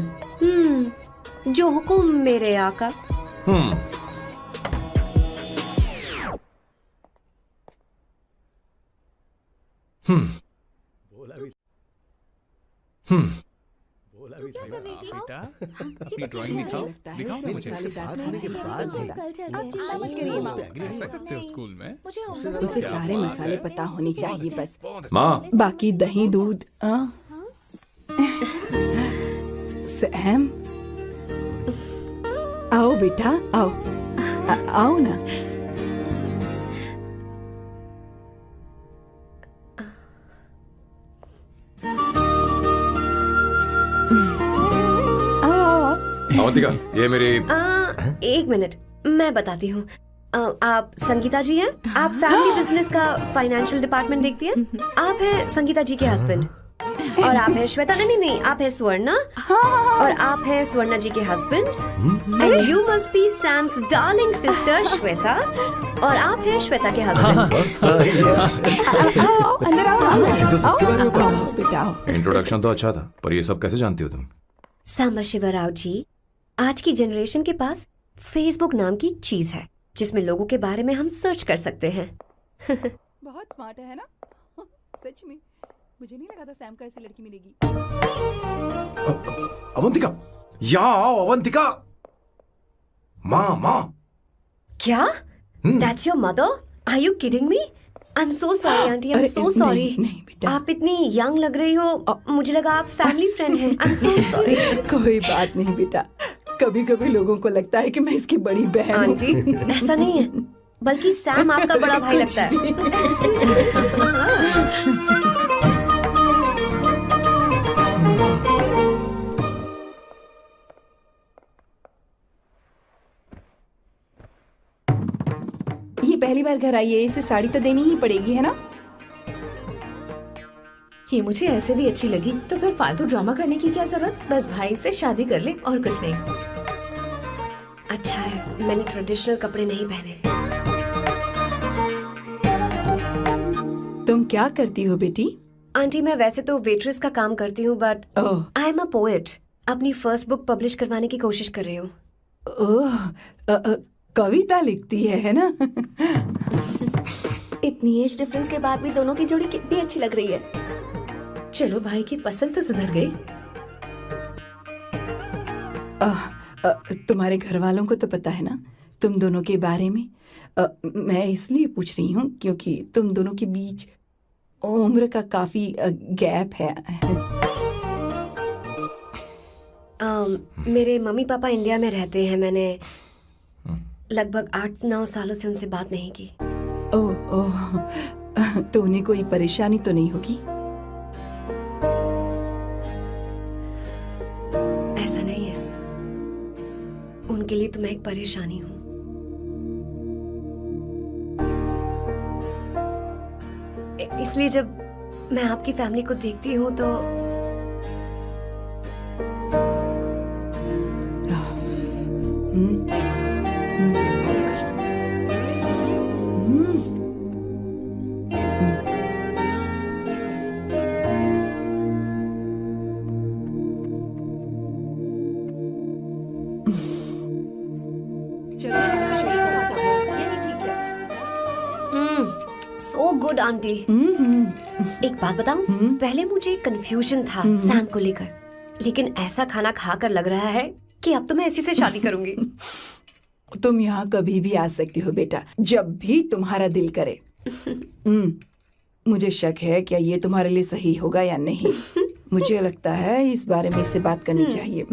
S8: जो हुकुम मेरे आका।
S7: बेटा, अपनी ड्राइंग दिखाओ, दिखाओ ना मुझे। ऐसा करते हो स्कूल में?
S2: उसे सारे मसाले पता होने चाहिए बस।
S4: माँ,
S2: बाकी दही दूध। सैम, आओ बेटा, आओ। आओ ना।
S4: अवंतिका, ये मेरी।
S8: एक मिनट, मैं बताती हूँ। आप संगीता जी हैं? आप फैमिली बिजनेस का फाइनेंशियल डिपार्टमेंट देखती हैं? आप हैं संगीता जी के हस्बैंड। और आप हैं श्वेता। नहीं, आप हैं स्वर्णा। और आप हैं स्वर्णा जी के husband. And you must be Sam's darling sister Shweta. और आप हैं श्वेता के हस्बैंड।
S2: आओ, अंदर आओ।
S6: ऐसे तो सबके बारे में पता है।
S2: आओ बेटा, आओ।
S4: इंट्रोडक्शन तो अच्छा था, पर ये सब कैसे जानती हो तुम?
S8: सांबा शिवराव जी, आज की जनरेशन के पास फेसबुक नाम की चीज है जिसमें लोगों के बारे में हम सर्च कर सकते हैं।
S2: बहुत स्मार्ट है ना? सच में मुझे नहीं लगा था सैम को ऐसी लड़की मिलेगी।
S4: अवंतिका, यहाँ आओ अवंतिका। माँ।
S8: क्या? That's your mother? Are you kidding me? I'm so sorry, auntie. I'm so sorry.
S2: नहीं बेटा,
S8: आप इतनी यंग लग रही हो, मुझे लगा आप फैमिली फ्रेंड हैं। I'm so sorry.
S2: कोई बात नहीं बेटा। कभी कभी लोगों को लगता है कि मैं इसकी बड़ी बहन हूँ।
S8: आंटी, ऐसा नहीं है, बल्कि सैम आपका बड़ा भाई लगता है।
S2: ये पहली बार घर आई है, इसे साड़ी तो देनी ही पड़ेगी, है ना?
S1: ये मुझे ऐसे भी अच्छी लगी, तो फिर फालतू ड्रामा करने की क्या जरूरत? बस भाई से शादी कर ले और कुछ नहीं।
S8: अच्छा है, मैंने ट्रेडिशनल कपड़े नहीं पहने।
S2: तुम क्या करती हो बेटी?
S8: आंटी, मैं वैसे तो वेट्रेस का काम करती हूँ, but
S2: oh,
S8: I am a poet. अपनी फर्स्ट बुक पब्लिश करवाने की कोशिश कर रही हूँ।
S2: ओह, कविता लिखती है ना?
S5: इतनी एज डिफरेंस के बाद भी दोनों की जोड़ी कितनी अच्छी लग रही है।
S1: चलो, भाई की पसंद तो सुधर गई।
S2: तुम्हारे घर वालों को तो पता है ना तुम दोनों के बारे में? मैं इसलिए पूछ रही हूँ क्योंकि तुम दोनों के बीच उम्र का काफी गैप है।
S8: मेरे मम्मी पापा इंडिया में रहते हैं। मैंने लगभग 8-9 सालों से उनसे बात नहीं की।
S2: ओह, तो उन्हें कोई परेशानी तो नहीं होगी?
S8: ऐसा नहीं है, उनके लिए तो मैं एक परेशानी हूँ। इसलिए जब मैं आपकी फैमिली को देखती हूँ तो सो गुड आंटी। एक बात बताऊं, पहले मुझे कंफ्यूजन था सैम को लेकर, लेकिन ऐसा खाना खाकर लग रहा है कि अब तो मैं इसी से शादी करूंगी।
S2: तुम यहाँ कभी भी आ सकती हो बेटा, जब भी तुम्हारा दिल करे। मुझे शक है क्या ये तुम्हारे लिए सही होगा या नहीं। मुझे लगता है इस बारे में इससे बात करनी चाहिए।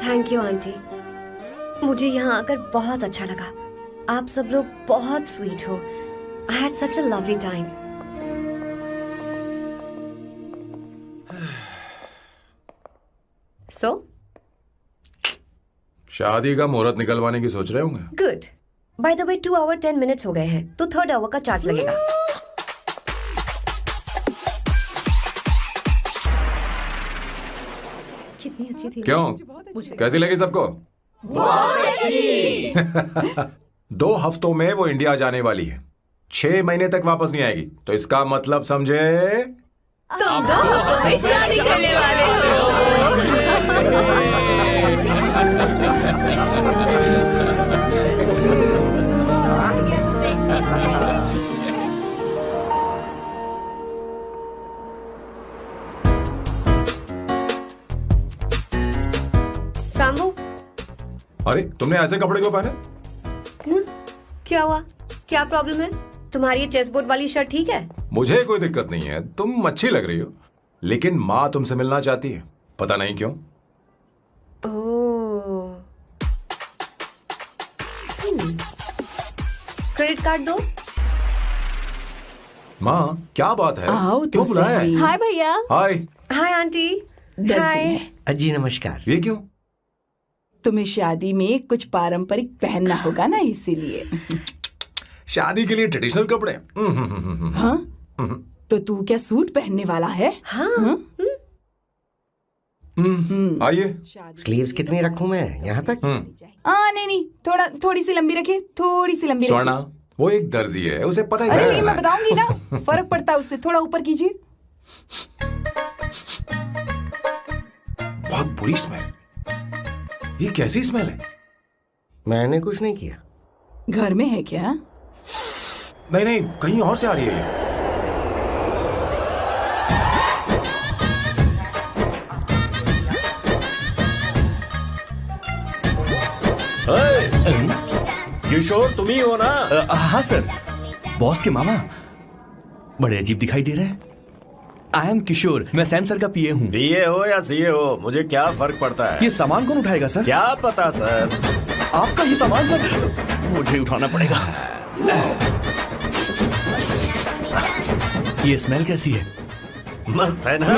S8: थैंक यू आंटी, मुझे यहाँ आकर बहुत अच्छा लगा। आप सब लोग बहुत स्वीट हो। I had such a lovely time. So
S4: शादी का मुहूर्त निकलवाने की सोच रहे होंगे।
S8: Good. By the way 2 hour 10 minutes हो गए हैं, तो 3rd आवर का चार्ज लगेगा।
S1: कितनी अच्छी थी।
S4: क्यों, कैसी लगी सबको?
S1: बहुत अच्छी।
S4: 2 हफ्तों में वो इंडिया जाने वाली है, 6 महीने तक वापस नहीं आएगी। तो इसका मतलब समझे,
S1: तुम 2 हफ्तों में शादी करने वाले हो।
S8: सांबू,
S4: अरे तुमने ऐसे कपड़े क्यों पहने?
S8: क्या हुआ? क्या प्रॉब्लम है? तुम्हारी ये चेस्ट बोर्ड वाली शर्ट ठीक है?
S4: मुझे कोई दिक्कत नहीं है, तुम अच्छी लग रही हो, लेकिन माँ तुमसे मिलना चाहती है, पता नहीं क्यों।
S8: ओह, क्रेडिट कार्ड दो।
S4: माँ क्या बात है,
S2: आओ तो
S4: क्यों बुलाया है?
S2: सही।
S5: हाय भैया।
S4: Hi.
S8: Hi aunty.
S2: Darshi
S8: hi.
S2: है।
S6: जी नमस्कार।
S4: ये क्यों?
S2: तुम्हें शादी में कुछ पारंपरिक पहनना होगा ना, इसीलिए।
S4: शादी के लिए ट्रेडिशनल कपड़े?
S2: हाँ? तो तू क्या सूट पहनने वाला है?
S8: हाँ।
S4: आइए।
S6: स्लीव्स कितनी रखूं मैं यहाँ तक?
S2: नहीं, थोड़ी सी लंबी रखे, थोड़ी सी लंबी
S4: स्वर्णा,
S2: रखे।
S4: वो एक दर्जी है, उसे पता ही
S2: अरे
S4: क्या
S2: नहीं,
S4: करना
S2: मैं
S4: है।
S2: बताऊंगी ना, फर्क पड़ता है उससे। थोड़ा ऊपर कीजिए।
S4: बहुत बुरी स्मेल। ये कैसी स्मेल है?
S6: मैंने कुछ नहीं किया।
S2: घर में है क्या?
S4: नहीं नहीं, कहीं और से आ रही है ये।
S3: किशोर तुम ही हो ना? हाँ सर, बॉस के मामा। बड़े अजीब दिखाई दे रहे हैं। आई एम किशोर, मैं सैम सर का पीए हूँ।
S9: बीए हो या सीए हो, मुझे क्या फर्क पड़ता है?
S3: ये सामान कौन उठाएगा सर?
S9: क्या पता सर।
S3: आपका ये सामान सर? मुझे उठाना पड़ेगा। ये स्मेल कैसी है?
S9: मस्त है ना?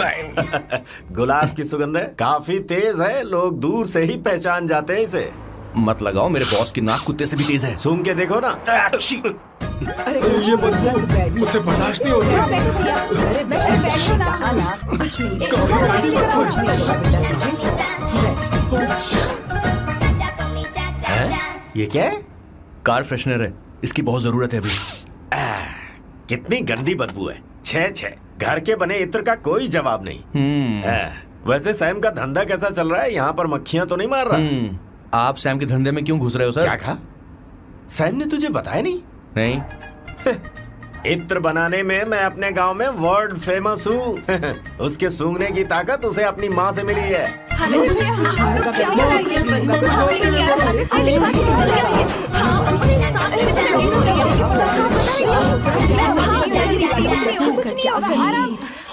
S9: गुलाब की सुगंध है, काफी तेज है, लोग दूर से ही पहचान जाते हैं इसे।
S3: मत लगाओ, मेरे बॉस की नाक कुत्ते से भी तेज है।
S9: सूंघ के देखो ना।
S2: अरे
S4: ये बदबू मुझसे बर्दाश्त नहीं हो रही।
S2: अरे बैठो ना, कुछ नहीं, कुछ
S9: है? ये क्या है?
S3: कार फ्रेशनर है, इसकी बहुत जरूरत है अभी।
S9: कितनी गंदी बदबू है। छे घर के बने इत्र का कोई जवाब नहीं। वैसे सैम का धंधा कैसा चल रहा है? यहाँ पर मक्खियां तो नहीं मार रहा?
S3: आप सैम के धंधे में क्यों घुस रहे हो सर?
S9: क्या कहा? सैम ने तुझे बताया नहीं?
S3: नहीं।
S9: इत्र बनाने में मैं अपने गांव में वर्ल्ड फेमस हूँ। उसके सूंघने की ताकत उसे अपनी माँ से मिली है।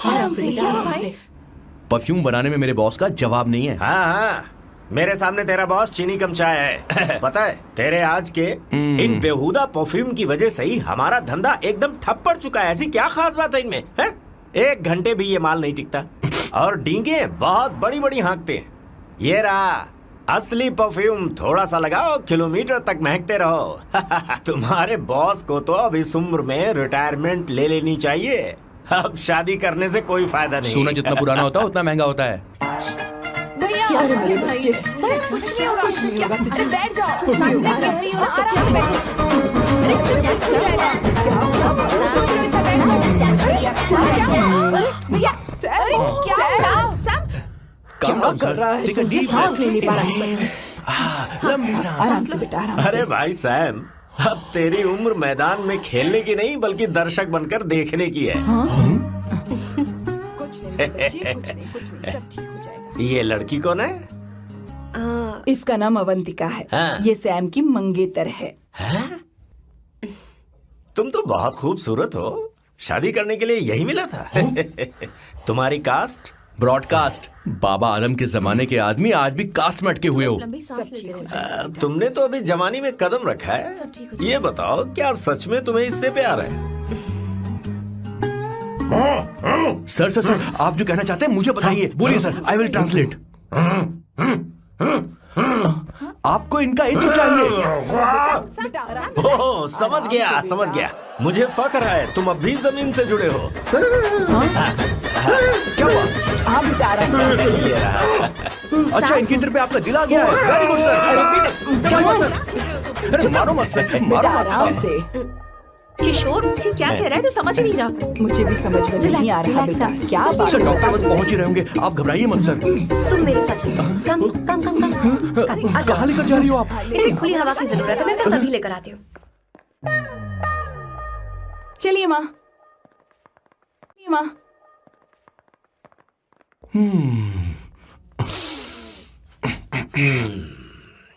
S2: आराम से बेटा, आराम से।
S3: परफ्यूम बनाने में मेरे बॉस का जवाब नहीं है।
S9: हाँ हाँ, मेरे सामने तेरा बॉस चीनी कम चाय है। पता है, तेरे आज के इन बेहुदा परफ्यूम की वजह से ही हमारा धंधा एकदम ठप पड़ चुका है। ऐसी क्या खास बात है इनमें, है? 1 घंटे भी ये माल नहीं टिकता और डींगे बहुत बड़ी बड़ी हाँकते हैं। ये रहा असली परफ्यूम, थोड़ा सा लगाओ, किलोमीटर तक महकते रहो। तुम्हारे बॉस को तो अब इस उम्र में रिटायरमेंट ले लेनी चाहिए। अब शादी करने से कोई फायदा नहीं।
S3: सोना जितना पुराना होता है उतना महंगा होता है।
S2: क्या रे मेरे बच्चे,
S1: कुछ नहीं होगा,
S2: कुछ नहीं होगा, तुझे
S1: बैठ जाओ,
S2: कुछ नहीं होगा, आराम से, आराम से बैठो।
S3: Calm down,
S2: क्या कर रहा
S3: sir.
S2: है?
S3: Take a deep
S2: सांस
S3: breath.
S2: ले नहीं पा रहा है।
S3: लंबी सांस।
S2: आराम से बेटा, आराम से।
S9: अरे भाई सैम, अब तेरी उम्र मैदान में खेलने की नहीं बल्कि दर्शक बनकर देखने की है।
S2: कुछ नहीं बच्चे, कुछ नहीं, सब ठीक हो जाएगा।
S9: ये लड़की कौन है?
S2: इसका नाम अवंतिका है।
S9: हाँ।
S2: ये सैम की मंगेतर है।
S9: हैं? तुम तो बहुत खूबसूरत हो, शादी करने के लिए यही मिला था। तुम्हारी कास्ट?
S3: ब्रॉडकास्ट। बाबा आदम के जमाने के आदमी आज भी कास्ट में अटके हुए हो।
S1: लंबी सांस लेते रहो।
S9: तुमने तो अभी जवानी में कदम रखा है।
S1: सब ठीक हो
S9: ये बताओ, क्या सच में तुम्हें इससे प्यार है?
S3: सर सर सर, आप जो कहना चाहते हैं मुझे बताइए। बोलिए सर, आई विल ट्रांसलेट। आपको इनका इंट्रो चाहिए।
S9: ओह, समझ गया समझ गया। मुझे फख्र है तुम अब भी जमीन से जुड़े हो।
S3: क्या हुआ?
S2: हाँ बेटा, आराम से।
S9: ये रहा।
S3: अच्छा, इनके इंटर पे आपका दिल आ गया है। Very good sir. क्या हुआ सर? अरे मारो मत सर,
S2: बेटा
S3: मारो
S2: आराम
S3: मत।
S2: से।
S1: किशोर, ये क्या कह रहा है? तो समझ नहीं रहा।
S2: मुझे भी समझ में नहीं आ रहा
S1: Relax,
S2: बेटा,
S1: relax,
S2: क्या बात
S3: सर
S2: है?
S3: डॉक्टर बस पहुंच ही रहे होंगे, आप घबराइए मत सर।
S8: तुम मेरे साथ चलो। कम कम कम कम आ जाओ।
S3: कहाँ लेकर जा रही हो आप?
S8: इसे खुली हवा की जरूरत है, मैं बस अभी लेकर आती हूँ।
S2: चलिए माँ, चलिए माँ।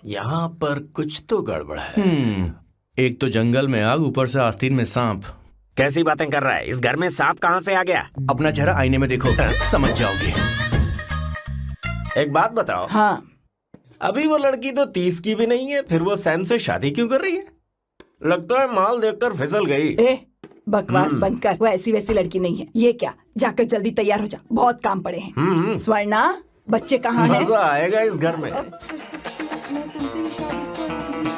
S9: यहाँ पर कुछ तो गड़बड़ है।
S3: एक तो जंगल में आग, ऊपर से आस्तीन में सांप।
S9: कैसी बातें कर रहा है? इस घर में सांप कहाँ से आ गया?
S3: अपना चेहरा आईने में देखो, समझ जाओगे।
S9: एक बात बताओ,
S2: हाँ,
S9: अभी वो लड़की तो 30 की भी नहीं है, फिर वो सैम से शादी क्यों कर रही है? लगता है माल देखकर फिसल गई।
S2: ए बकवास बंद कर, वो ऐसी वैसी लड़की नहीं है। ये क्या, जाकर जल्दी तैयार हो जा, बहुत काम पड़े हैं। स्वर्णा, बच्चे कहाँ हैं?
S9: मजा आएगा इस घर में।
S2: मैं तुमसे ही शादी करूंगी।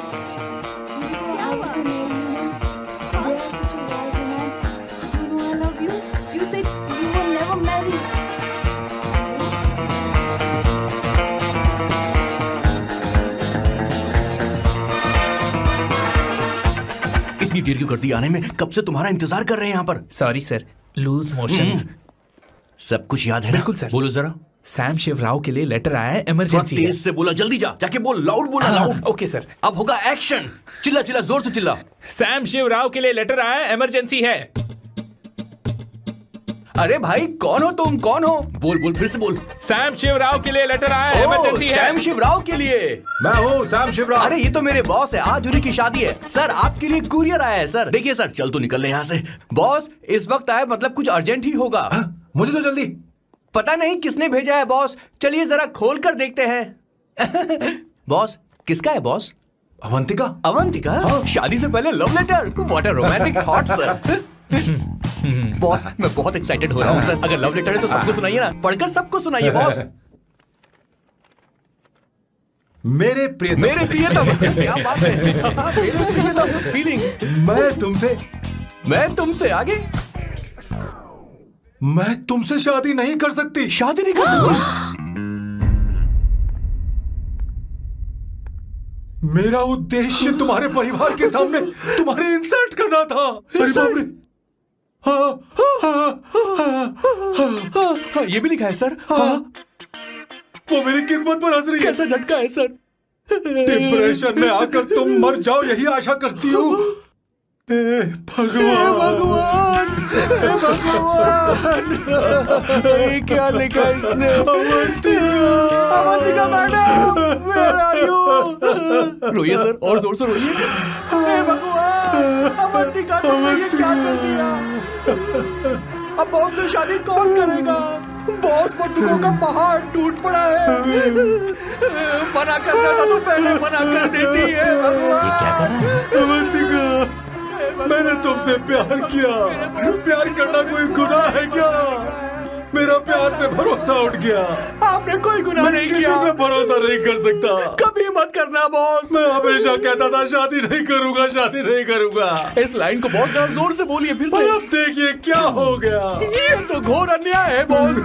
S2: I love you. You said you will never marry.
S3: इतनी देर क्यों कर दी आने में? कब से तुम्हारा इंतजार कर रहे हैं यहाँ पर।
S7: Sorry sir, loose motions.
S3: सब कुछ याद है ना?
S7: बिल्कुल सर।
S3: बोलो जरा।
S7: सैम शिवराव के लिए लेटर आया है,
S3: थोड़ा
S7: इमरजेंसी है।
S3: तेज से बोला, जल्दी जा, जाके बोल, लाउड बोला, लाउड।
S7: Okay sir.
S3: अब होगा एक्शन। चिल्ला चिल्ला, जोर से चिल्ला।
S7: सैम शिवराव के लिए लेटर आया है, इमरजेंसी है।
S3: अरे भाई, कौन हो तुम? कौन हो? बोल बोल, फिर से बोल।
S7: सैम शिवराव के लिए लेटर आया है, इमरजेंसी है।
S3: सैम शिवराव के लिए।
S4: मैं हूँ सैम शिवराव।
S3: अरे ये तो मेरे बॉस है, आज उन्हीं की शादी है। सर आपके लिए कुरियर आया है सर। देखिए सर, चल तो निकल ले यहाँ से। बॉस इस वक्त आए, मतलब कुछ अर्जेंट ही होगा।
S4: मुझे तो जल्दी।
S3: पता नहीं किसने भेजा है बॉस, चलिए जरा खोल कर देखते हैं। बॉस, किसका है बॉस?
S4: अवंतिका।
S3: अवंतिका? शादी से पहले love letter? What a romantic thought sir. Boss, मैं बहुत एक्साइटेड हो रहा हूँ सर। अगर लव लेटर है तो सबको सुनाइए ना, पढ़कर सबको सुनाइए बॉस।
S4: मेरे प्रियतम।
S3: मेरे प्रियतम। क्या बात है। मेरे प्रियतम, फीलिंग। मैं तुमसे आगे।
S4: मैं तुमसे शादी नहीं कर सकती।
S3: शादी नहीं कर सकती?
S4: मेरा उद्देश्य तुम्हारे परिवार के सामने तुम्हारे इंसल्ट करना था। अरे बाप रे।
S3: हाँ, ये भी लिखा है सर। हाँ।
S4: वो मेरी किस्मत पर हंस रही है।
S3: कैसा झटका है सर।
S4: डिप्रेशन में आकर तुम मर जाओ, यही आशा करती हूँ।
S3: भगवान, ये क्या लिखा इसने? Avantika madam, where are you? रोइए सर, और जोर से रोइए। हे भगवान, अवंतिका तुमने ये क्या कर दिया?
S10: अब बॉस से शादी कौन करेगा? बॉस बंदूकों का पहाड़ टूट पड़ा है। मना करना था तो पहले मना कर देती है।
S9: ये क्या कर रहा है?
S4: अवंतिका, मैंने तुमसे प्यार किया। प्यार करना कोई गुनाह है क्या? मेरा प्यार से भरोसा उठ गया।
S10: आपने कोई गुनाह नहीं
S4: किसी
S10: किया।
S4: पे भरोसा नहीं कर सकता।
S10: कभी मत करना बॉस।
S4: मैं हमेशा कहता था शादी नहीं करूंगा, शादी नहीं करूंगा।
S10: इस लाइन को बहुत ज्यादा जोर से बोलिए फिर
S4: और
S10: से।
S4: अब देखिए क्या हो गया।
S10: ये तो घोर अन्याय है बॉस।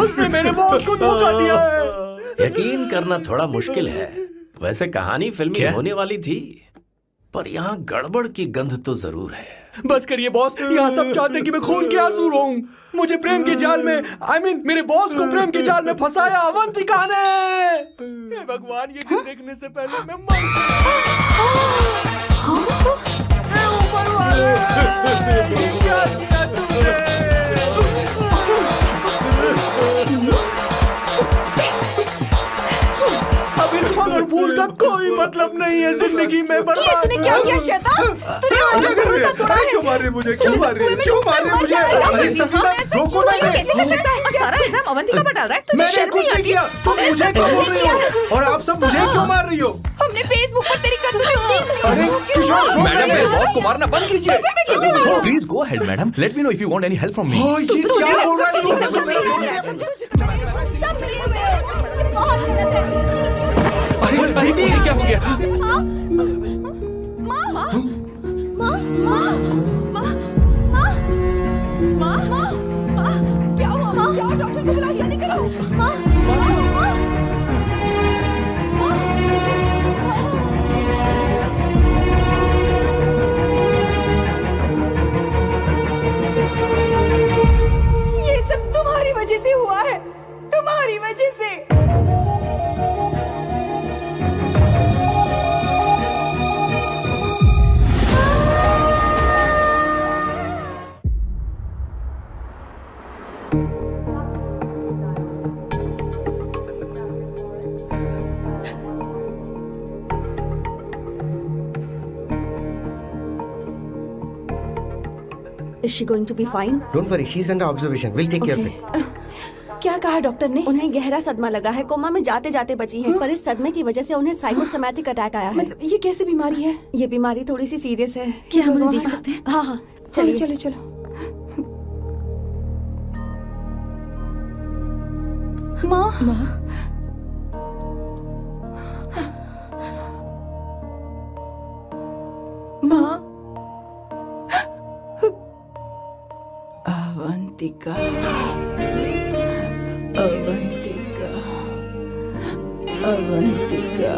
S10: उसने मेरे बॉस को धोखा दिया है।
S9: यकीन करना थोड़ा मुश्किल है। वैसे कहानी फिल्मी होने वाली थी, पर यहाँ गड़बड़ की गंध तो जरूर है।
S10: बस करिए बॉस, यहाँ सब चाहते हैं कि मैं खून के आंसू रोऊं। मुझे प्रेम के जाल में, मेरे बॉस को प्रेम के जाल में फंसाया अवंतिका ने। हे भगवान, ये दिन देखने से पहले मैं मर। हे ऊपर वाले, ये क्या किया तुमने? अब इस फल और फूल का कोई मतलब नहीं है जिंदगी में। बर्बाद।
S2: तूने क्या किया शैतान? तूने हमारा भरोसा तोड़ा है।
S4: क्यों मार रही मुझे? क्यों मार रही?
S2: क्यों मार रही मुझे?
S10: अरे संगीता, रोको ना इसे।
S1: कैसे कर सकता है? और सारा इल्जाम अवंतिका पर डाल रहा है। तुझे
S10: मैंने
S1: शर्म
S10: कुछ
S1: नहीं
S10: नहीं
S1: आती?
S10: किया। तुम मुझे क्यों बोल रही हो? और आप सब मुझे क्यों मार रही हो?
S2: हमने फेसबुक पर तेरी करतूतें देख ली।
S10: अरे किशोर,
S3: मैडम, मेरे बॉस को मारना बंद कीजिए। Please go ahead madam, let me know if you want any help from me.
S10: ये क्या बोल रहा है?
S7: अरे ये क्या हो गया?
S2: क्या हुआ माँ? जाओ डॉक्टर को बुलाओ, जल्दी करो। माँ, ये सब तुम्हारी वजह से हुआ है, तुम्हारी वजह से।
S5: Is she going to be fine?
S6: Don't worry, she is under observation, will take care of it.
S2: क्या कहा डॉक्टर ने?
S5: उन्हें गहरा सदमा लगा है, कोमा में जाते जाते बची है, पर इस सदमे की वजह से उन्हें साइकोसोमैटिक अटैक आया है।
S2: मतलब ये कैसी बीमारी है?
S5: ये बीमारी थोड़ी सी सीरियस है।
S1: क्या हम उन्हें देख सकते हैं?
S5: हाँ हाँ,
S2: चलो
S5: चलिए।
S2: चलो चलो। माँ, माँ, अवंतिका, अवंतिका, अवंतिका,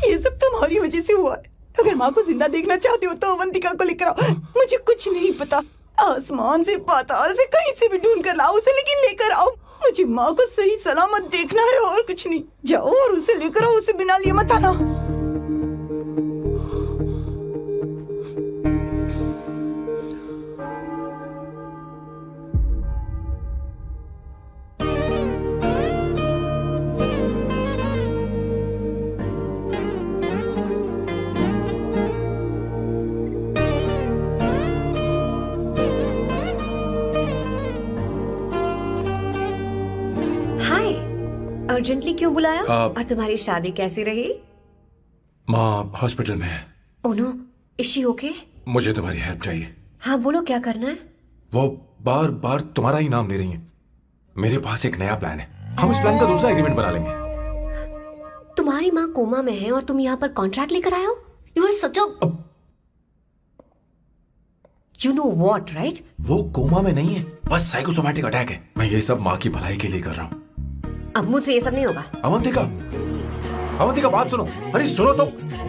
S2: ये सब तुम्हारी वजह से हुआ है। अगर माँ को जिंदा देखना चाहते हो तो अवंतिका को लेकर आओ। मुझे कुछ नहीं पता, आसमान से पाताल से कहीं से भी ढूंढ कर लाओ उसे, लेकिन लेकर आओ। मुझे माँ को सही सलामत देखना है और कुछ नहीं। जाओ और उसे लेकर आओ, उसे बिना लिए मत आना।
S8: हाय, अर्जेंटली क्यों बुलाया?
S4: आप-
S8: और तुम्हारी शादी कैसी रही?
S4: माँ हॉस्पिटल में है।
S8: Oh no, is she okay?
S4: मुझे तुम्हारी हेल्प चाहिए।
S8: हाँ बोलो, क्या करना है?
S4: वो बार बार तुम्हारा ही नाम ले रही हैं। मेरे पास एक नया प्लान है, हम इस प्लान का दूसरा एग्रीमेंट बना लेंगे।
S8: तुम्हारी माँ कोमा में है और तुम यहाँ पर कॉन्ट्रैक्ट लेकर आए हो? You are such a you know what, right?
S4: वो कोमा में नहीं है, बस साइकोसोमैटिक अटैक है। मैं ये सब माँ की भलाई के लिए कर रहा हूँ।
S8: अब मुझसे ये सब नहीं होगा।
S4: अवंतिका, अवंतिका बात सुनो। अरे सुनो तो।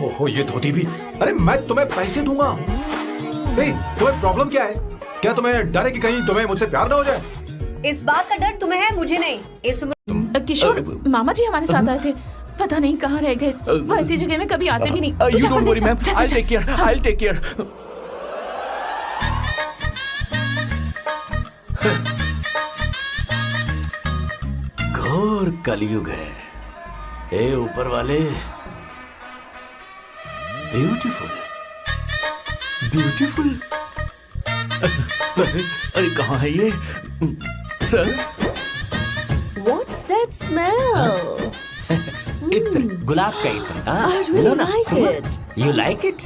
S4: ओहो ये धोती भी। अरे मैं तुम्हें पैसे दूंगा। तुम्हें प्रॉब्लम क्या है? क्या तुम्हें डर है कि कहीं तुम्हें मुझसे प्यार ना हो जाए?
S8: इस बात का डर तुम्हें है, मुझे नहीं। इस उम्र
S1: किशोर, मामा जी हमारे साथ आए थे। पता नहीं कहाँ रह गए। वो ऐसी जगह में कभी आते भी नहीं।
S10: You don't worry ma'am, I take care, I take care.
S9: घोर कलयुग है। ए ऊपर वाले, ब्यूटीफुल ब्यूटीफुल।
S3: अरे कहाँ है ये सर?
S5: What's that smell?
S9: इत्र, गुलाब का इत्र।
S5: I really like it.
S9: You like it?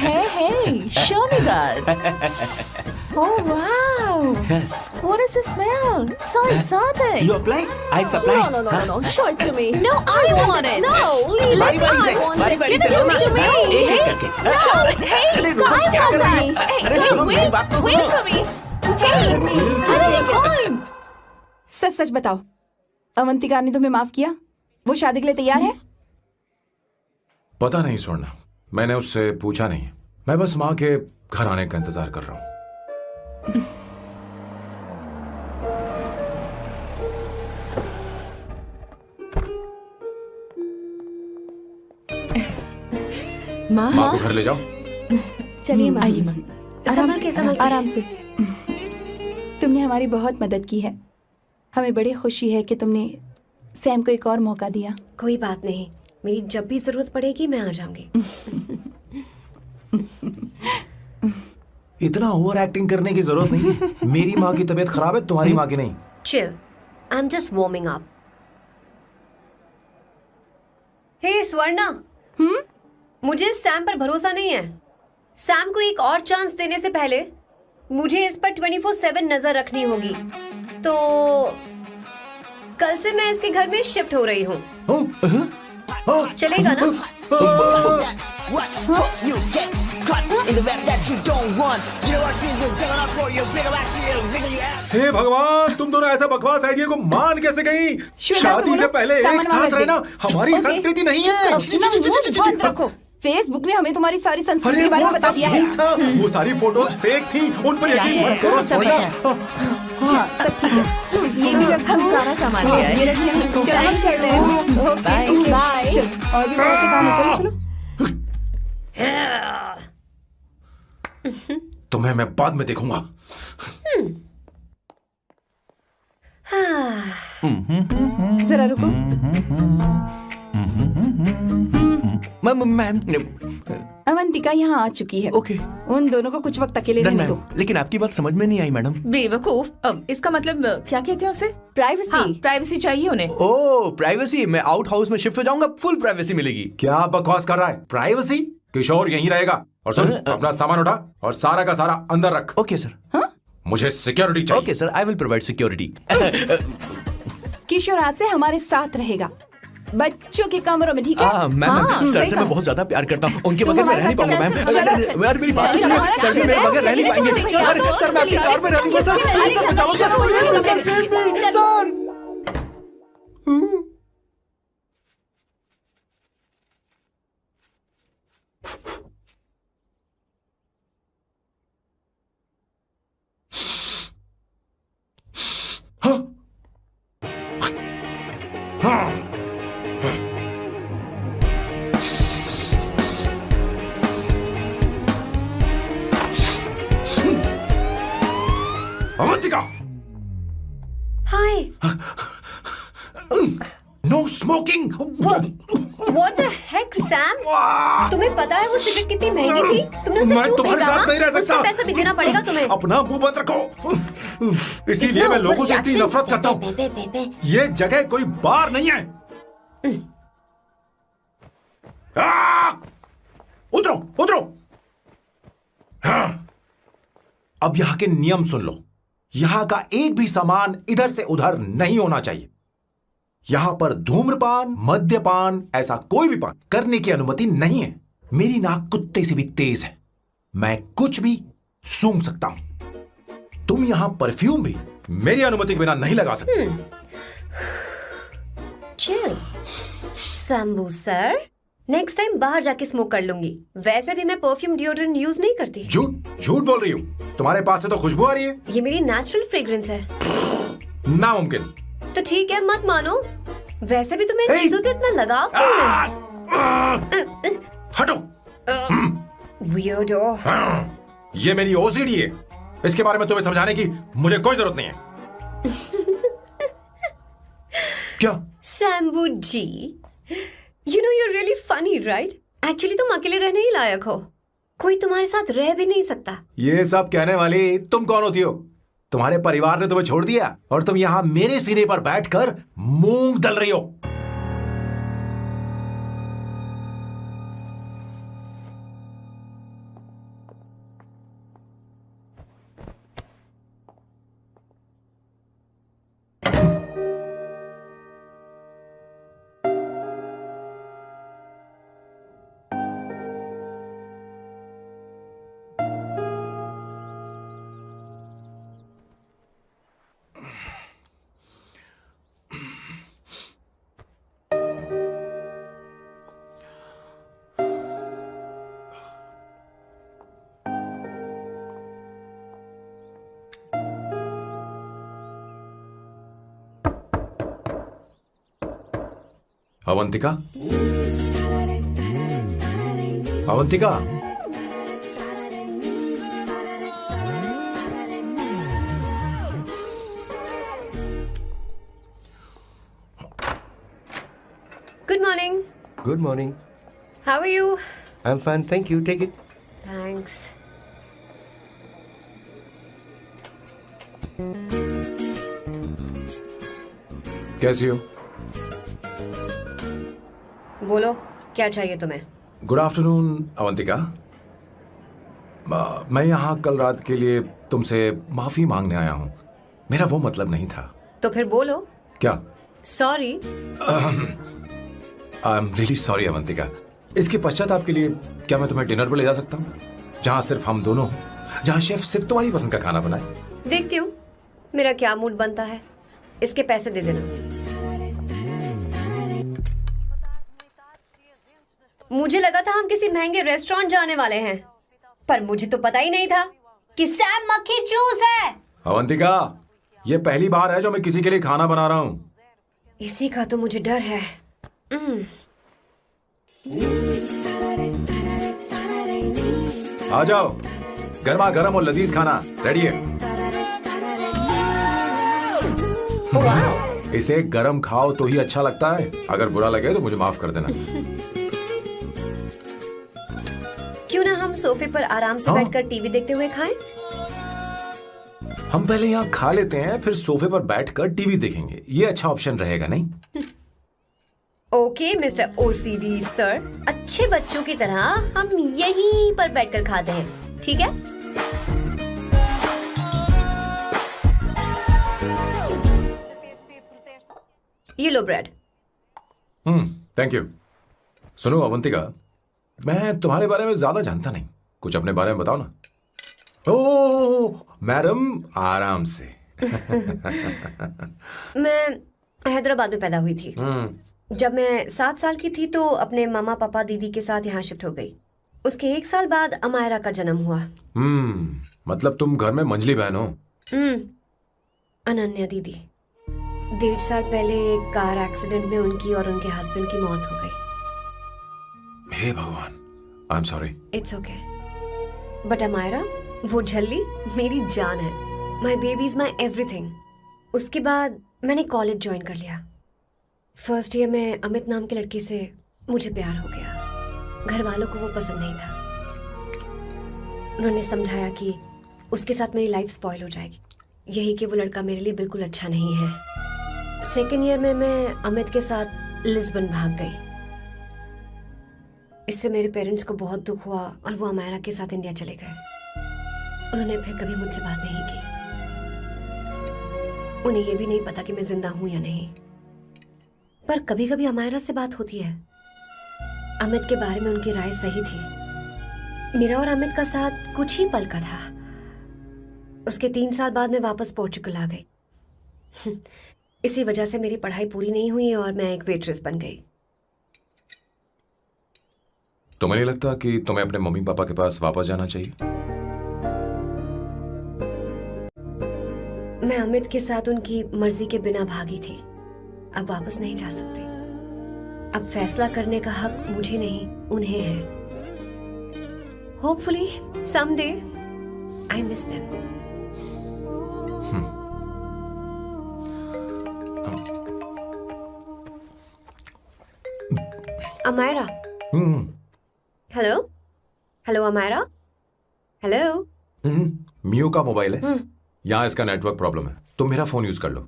S1: Hey, show me that. Oh wow! What is the smell? So exotic.
S9: You apply? I supply.
S5: No. Show it to me.
S1: No, I want it.
S5: No, leave
S9: बारी
S5: it.
S9: बारी से,
S5: I want
S9: बारी
S5: it.
S9: बारी
S5: Give
S9: से
S5: it
S9: सुनना।
S5: to me.
S9: एक एक करके।
S1: Stop it. Hey,
S9: अरे रुको,
S1: I
S9: क्या
S1: want
S9: कर रही
S1: that.
S9: है?
S1: Hey,
S9: अरे सुनो, मेरी बात तो
S1: wait
S9: सुनो।
S1: for me. Hey, I take time.
S2: सच सच बताओ, अवंतिका ने तुम्हें माफ किया? वो शादी के लिए तैयार है?
S4: पता नहीं स्वर्णा, मैंने उससे पूछा नहीं। मैं बस माँ के घर आने का इंतजार कर रहा हूँ। माँ को घर ले जाओ।
S5: चलिए माँ।
S1: आइए माँ।
S8: संभल के, संभल के।
S2: आराम से। तुमने हमारी बहुत मदद की है। हमें बड़ी खुशी है कि तुमने सैम को एक और मौका दिया।
S8: कोई बात नहीं, मेरी जब भी जरूरत पड़ेगी मैं आ जाऊंगी।
S4: इतना ओवर एक्टिंग करने की जरूरत नहीं है। मेरी माँ की तबीयत खराब है, तुम्हारी माँ की नहीं।
S8: Chill. I'm just warming up. Hey Swarna, मुझे सैम पर भरोसा नहीं है। सैम को एक और चांस देने से पहले मुझे इस पर 24/7 नजर रखनी होगी। तो कल से मैं इसके घर में शिफ्ट हो रही हूँ। चलेगा ना?
S4: हे भगवान, तुम दोनों ऐसा बकवास आइडिया को मान कैसे गई? शादी से पहले एक साथ रहना हमारी संस्कृति नहीं है।
S2: बंद रखो। फेसबुक ने हमें तुम्हारी सारी संस्कृति के बारे में बता दिया है।
S4: वो सारी फोटोज फेक थी, उन पर यकीन मत करो स्वर्णा।
S2: हाँ, सब ठीक है। ये भी रखो।
S1: हम सारा सामान ले आए।
S2: ये रखिए। चलो हम चलते हैं। Okay bye. चलो और भी बहुत से काम है। चलो
S4: तुम्हें मैं बाद में देखूंगा।
S2: जरा रुको।
S3: मैम
S2: अवंतिका यहाँ आ चुकी है।
S3: ओके।
S2: उन दोनों को कुछ वक्त अकेले रहने दो।
S3: लेकिन आपकी बात समझ में नहीं आई मैडम।
S1: बेवकूफ। अब इसका मतलब क्या कहते हैं उसे?
S5: प्राइवेसी।
S1: प्राइवेसी चाहिए उन्हें।
S3: ओह प्राइवेसी। मैं आउट हाउस में शिफ्ट हो जाऊंगा, फुल प्राइवेसी मिलेगी।
S4: क्या बकवास कर रहा है? प्राइवेसी? किशोर यहीं रहेगा। और सुन, अपना सामान उठा और सारा का सारा अंदर रख।
S3: Okay sir.
S4: मुझे सिक्योरिटी चाहिए।
S3: Okay sir, I will provide security.
S2: Kishore आज से हमारे साथ रहेगा, बच्चों के कमरों में। ठीक है?
S3: मैम सर से मैं बहुत ज्यादा प्यार करता हूँ, उनके बगैर मैं रह नहीं पाऊंगा मैम। यार मेरी बात सुनिए, सर भी मेरे बगैर रह नहीं पाएंगे। अरे सर मैं आपकी कार में रहूंगा सर। बचाओ sir.
S4: Avantika,
S8: hi.
S4: No smoking.
S8: What the heck, Sam? तुम्हें पता है वो सिगरेट कितनी महंगी थी? तुमने उसे
S4: मैं
S8: क्यों
S4: तुम्हारे
S8: फेंका?
S4: साथ नहीं रह सकता।
S8: उसका पैसा भी देना पड़ेगा तुम्हें।
S4: अपना मुंह बंद रखो। इसीलिए मैं लोगों से इतनी नफरत करता हूँ। ये जगह कोई बार नहीं है। उतरो उतरो। अब यहाँ के नियम सुन लो। यहाँ का एक भी सामान इधर से उधर नहीं होना चाहिए। यहां पर धूम्रपान, मद्यपान, ऐसा कोई भी पान करने की अनुमति नहीं है। मेरी नाक कुत्ते से भी तेज है, मैं कुछ भी सूंघ सकता हूं। तुम यहां परफ्यूम भी मेरी अनुमति के बिना नहीं लगा सकते।
S8: Chill Shambhu sir, next time बाहर जाके स्मोक कर लूंगी। वैसे भी मैं परफ्यूम डिओड्रेंट यूज नहीं करती।
S4: झूठ झूठ बोल रही हूँ। तुम्हारे पास से तो खुशबू आ रही है।
S8: ये मेरी नेचुरल फ्रेग्रेंस है।
S4: नामुमकिन।
S8: तो ठीक है, मत मानो वैसे भी तुम्हें इन चीजों से इतना लगाव क्यों है?
S4: हटो।
S8: Weirdo.
S4: ये मेरी ओसीडी है, इसके बारे में तुम्हें समझाने की मुझे कोई जरूरत नहीं है। क्या?
S8: सैम्बू जी, you know you're really funny, right? Actually तुम अकेले रहने ही लायक हो, कोई तुम्हारे साथ रह भी नहीं सकता।
S4: ये सब कहने वाली तुम कौन होती हो? तुम्हारे परिवार ने तुम्हें छोड़ दिया और तुम यहाँ मेरे सिरे पर बैठकर मूंग दल रही हो। Avantika, Avantika,
S8: Good morning.
S6: Good morning.
S8: How are you?
S6: I'm fine, thank you. Take it.
S8: Thanks.
S4: कैसी हो?
S8: बोलो, क्या चाहिए तुम्हें?
S4: Good afternoon Avantika. मैं यहाँ कल रात के लिए तुमसे माफी मांगने आया हूँ। मेरा वो मतलब नहीं था।
S8: तो फिर बोलो।
S4: क्या?
S8: Sorry.
S4: I am really sorry Avantika. इसके पश्चाताप के लिए क्या मैं तुम्हें डिनर पर ले जा सकता हूँ, जहाँ सिर्फ हम दोनों, जहाँ शेफ सिर्फ तुम्हारी पसंद का खाना बनाए?
S8: देखती हूँ मेरा क्या मूड बनता है। इसके पैसे दे देना। मुझे लगा था हम किसी महंगे रेस्टोरेंट जाने वाले हैं, पर मुझे तो पता ही नहीं था कि सैम मक्खी चूस है।
S4: अवंतिका, ये पहली बार है जो मैं किसी के लिए खाना बना रहा हूँ।
S8: इसी का तो मुझे डर है।
S4: आ जाओ, गर्मा गर्म और लजीज खाना रेडी है। इसे गरम खाओ तो ही अच्छा लगता है। अगर बुरा लगे तो मुझे माफ कर देना।
S8: क्यों ना हम सोफे पर आराम से बैठकर टीवी देखते हुए खाएं?
S4: हम पहले यहाँ खा लेते हैं, फिर सोफे पर बैठकर टीवी देखेंगे। ये अच्छा ऑप्शन रहेगा, नहीं?
S8: ओके मिस्टर ओसीडी सर, अच्छे बच्चों की तरह हम यहीं पर बैठकर खाते हैं, ठीक है? ये लो ब्रेड।
S4: Thank you. सुनो अवंतिका, मैं तुम्हारे बारे में ज्यादा जानता नहीं, कुछ अपने बारे में बताओ ना। ओह मैडम, आराम से।
S8: मैं हैदराबाद में पैदा हुई थी। जब मैं 7 साल की थी तो अपने मामा पापा दीदी के साथ यहाँ शिफ्ट हो गई। उसके 1 साल बाद अमायरा का जन्म हुआ।
S4: मतलब तुम घर में मंझली बहन हो?
S8: अनन्या दीदी। 1.5 साल पहले एक कार एक्सीडेंट में उनकी और उनके हस्बैंड की मौत हो गई।
S4: हे भगवान, I am sorry.
S8: It's okay. But Amaira, वो झल्ली मेरी जान है। My baby is my everything. उसके बाद मैंने कॉलेज ज्वाइन कर लिया। फर्स्ट ईयर में अमित नाम के लड़के से मुझे प्यार हो गया। घर वालों को वो पसंद नहीं था। उन्होंने समझाया कि उसके साथ मेरी लाइफ स्पॉइल हो जाएगी, यही कि वो लड़का मेरे लिए बिल्कुल अच्छा नहीं है। सेकेंड ईयर में मैं अमित के साथ लिस्बन भाग गई। इससे मेरे पेरेंट्स को बहुत दुख हुआ और वो अमायरा के साथ इंडिया चले गए। उन्होंने फिर कभी मुझसे बात नहीं की। उन्हें ये भी नहीं पता कि मैं जिंदा हूं या नहीं। पर कभी कभी अमायरा से बात होती है। अमित के बारे में उनकी राय सही थी। मेरा और अमित का साथ कुछ ही पल का था। उसके 3 साल बाद मैं वापस पोर्चुगल आ गई। इसी वजह से मेरी पढ़ाई पूरी नहीं हुई और मैं एक वेट्रेस बन गई।
S4: तुम्हें नहीं लगता कि तुम्हें अपने मम्मी पापा के पास वापस जाना चाहिए?
S8: मैं अमित के साथ उनकी मर्जी के बिना भागी थी। अब वापस नहीं जा सकते। अब फैसला करने का हक मुझे नहीं, उन्हें है। Hopefully someday I miss them. Amaira, hello hello Amaira, hello.
S4: Miyo का मोबाइल है, यहाँ इसका नेटवर्क प्रॉब्लम है, तुम मेरा फोन यूज कर लो।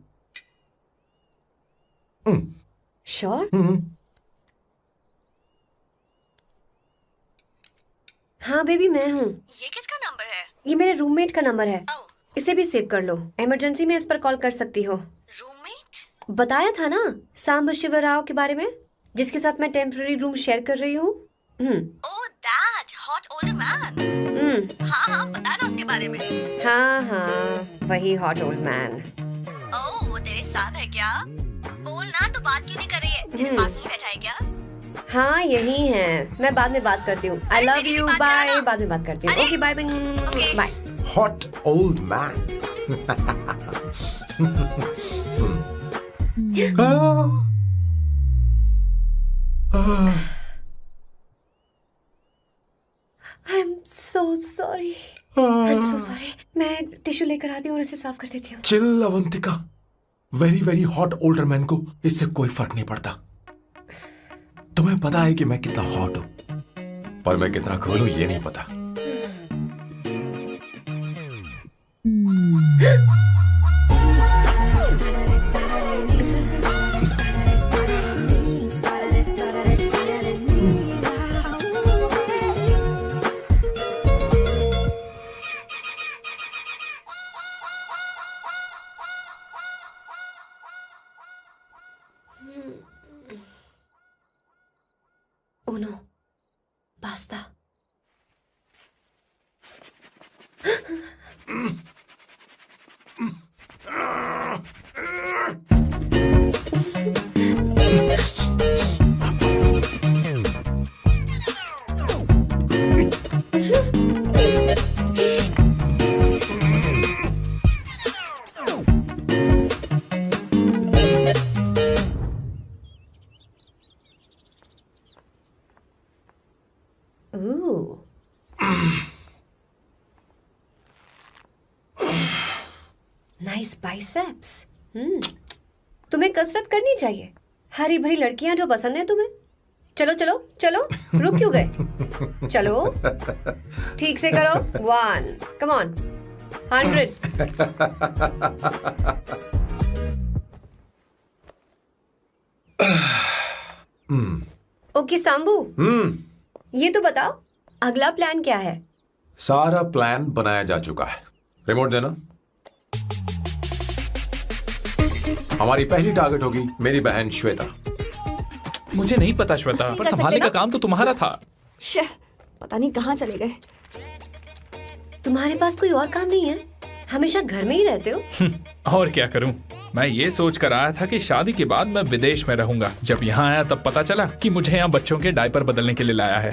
S8: श्योर? हाँ बेबी, मैं हूँ।
S5: ये किसका नंबर है?
S8: ये मेरे रूममेट का नंबर है। इसे भी सेव कर लो, इमरजेंसी में इस पर कॉल कर सकती हो।
S5: रूममेट?
S8: बताया था ना सांब शिवराव के बारे में, जिसके साथ मैं टेम्पररी रूम शेयर कर रही हूँ।
S5: Oh that hot old man. हाँ बता ना उसके बारे में।
S8: हाँ वही हॉट ओल्ड मैन।
S5: ओह वो तेरे साथ है क्या? बोल ना, तो बात क्यों नहीं कर रही है? तेरे पास में बैठा है क्या?
S8: हाँ यही है, मैं बाद में बात करती हूँ। I love you, bye. बाद में बात करती हूँ। Okay bye bye.
S4: Hot old man.
S8: I am so sorry, I am so sorry. मैं टिश्यू लेकर आती हूँ और इसे साफ कर देती हूँ।
S4: Chill Avantika, very very hot older man को इससे कोई फर्क नहीं पड़ता। तुम्हें पता है कि मैं कितना हॉट हूं, पर मैं कितना कूल हूं ये नहीं पता।
S8: Uno, basta. Ooh. Nice biceps. तुम्हें कसरत करनी चाहिए। हरी भरी लड़कियां जो पसंद है तुम्हें। चलो चलो चलो, रुक क्यों गए? चलो ठीक से करो। 1, come on, 100. ओके सांबू, ये तो बताओ अगला प्लान क्या है?
S4: सारा प्लान बनाया जा चुका है। रिमोट देना। हमारी पहली टारगेट होगी मेरी बहन श्वेता।
S7: मुझे नहीं पता श्वेता, पर संभालने का काम तो तुम्हारा था।
S5: पता नहीं कहाँ चले गए।
S8: तुम्हारे पास कोई और काम नहीं है? हमेशा घर में ही रहते हो।
S7: और क्या करूं? मैं ये सोच कर आया था कि शादी के बाद मैं विदेश में रहूंगा। जब यहाँ आया तब पता चला कि मुझे यहाँ बच्चों के डायपर बदलने के लिए लाया है।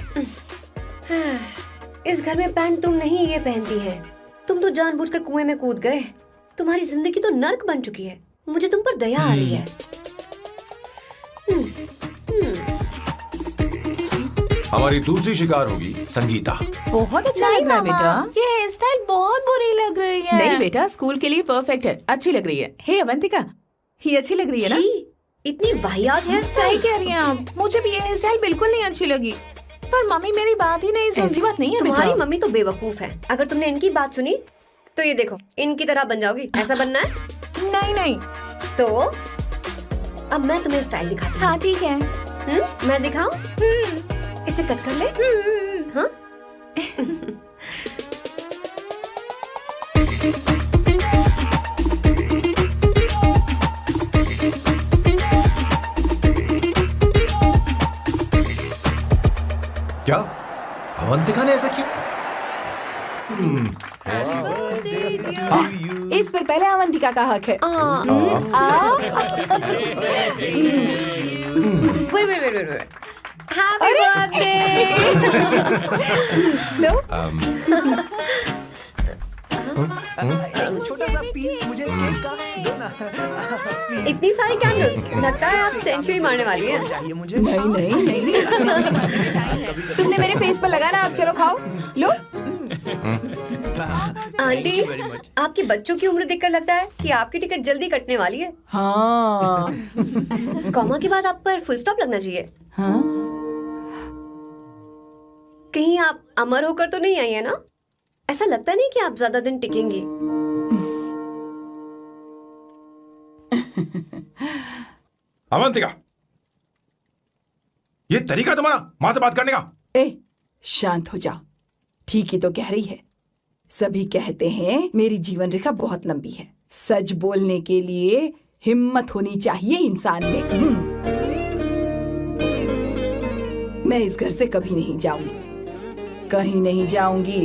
S8: इस घर में पैंट तुम नहीं ये पहनती है। तुम तो जानबूझकर कुएं में कूद गए। तुम्हारी जिंदगी तो नर्क बन चुकी है। मुझे तुम पर दया आ रही है।
S4: हमारी दूसरी शिकार होगी संगीता।
S1: बहुत अच्छा लग रहा है बेटा। ये हेयर स्टाइल बहुत बुरी लग रही है। नहीं बेटा, स्कूल के लिए परफेक्ट है, अच्छी लग रही है। हे अवंतिका, ये अच्छी लग रही है ना?
S8: इतनी वाहियात हेयर
S1: सही
S8: स्टाइल।
S1: कह रही हैं आप। मुझे भी ये हेयर स्टाइल बिल्कुल नहीं अच्छी लगी। पर मम्मी मेरी बात ही नहीं सुनती। ऐसी बात नहीं है
S8: तुम्हारी
S1: बेटा।
S8: मम्मी तो बेवकूफ है। अगर तुमने इनकी बात सुनी तो ये देखो इनकी तरह बन जाओगी। ऐसा बनना है?
S1: नहीं नहीं।
S8: तो अब मैं तुम्हें स्टाइल दिखाती हूँ।
S1: हाँ ठीक है।
S8: मैं दिखाऊं? इसे कट कर ले। हाँ?
S4: क्या अवंतिका ने ऐसा किया?
S2: इस पर पहले अवंतिका का हक है।
S8: Wait. Happy birthday!
S2: लो।
S10: छोटा सा पीस मुझे केक का दो ना।
S8: इतनी सारी कैंडल्स, लगता है आप सेंचुरी मारने वाली हैं।
S10: चाहिए मुझे।
S2: नहीं नहीं नहीं तुमने मेरे फेस पर लगाना, अब चलो खाओ लो।
S8: आंटी, आपके बच्चों की उम्र देखकर लगता है कि आपकी टिकट जल्दी कटने वाली है।
S2: हाँ
S8: कॉमा के बाद आप पर फुल स्टॉप लगना चाहिए।
S2: हाँ
S8: कहीं आप अमर होकर तो नहीं आई है ना? ऐसा लगता नहीं कि आप ज्यादा दिन टिकेंगी।
S4: अवंतिका, ये तरीका तुम्हारा मां से बात करने का?
S2: ए शांत हो जा, ठीक ही तो कह रही है। सभी कहते हैं मेरी जीवन रेखा बहुत लंबी है। सच बोलने के लिए हिम्मत होनी चाहिए इंसान में। मैं इस घर से कभी नहीं जाऊंगी, कहीं नहीं जाऊंगी,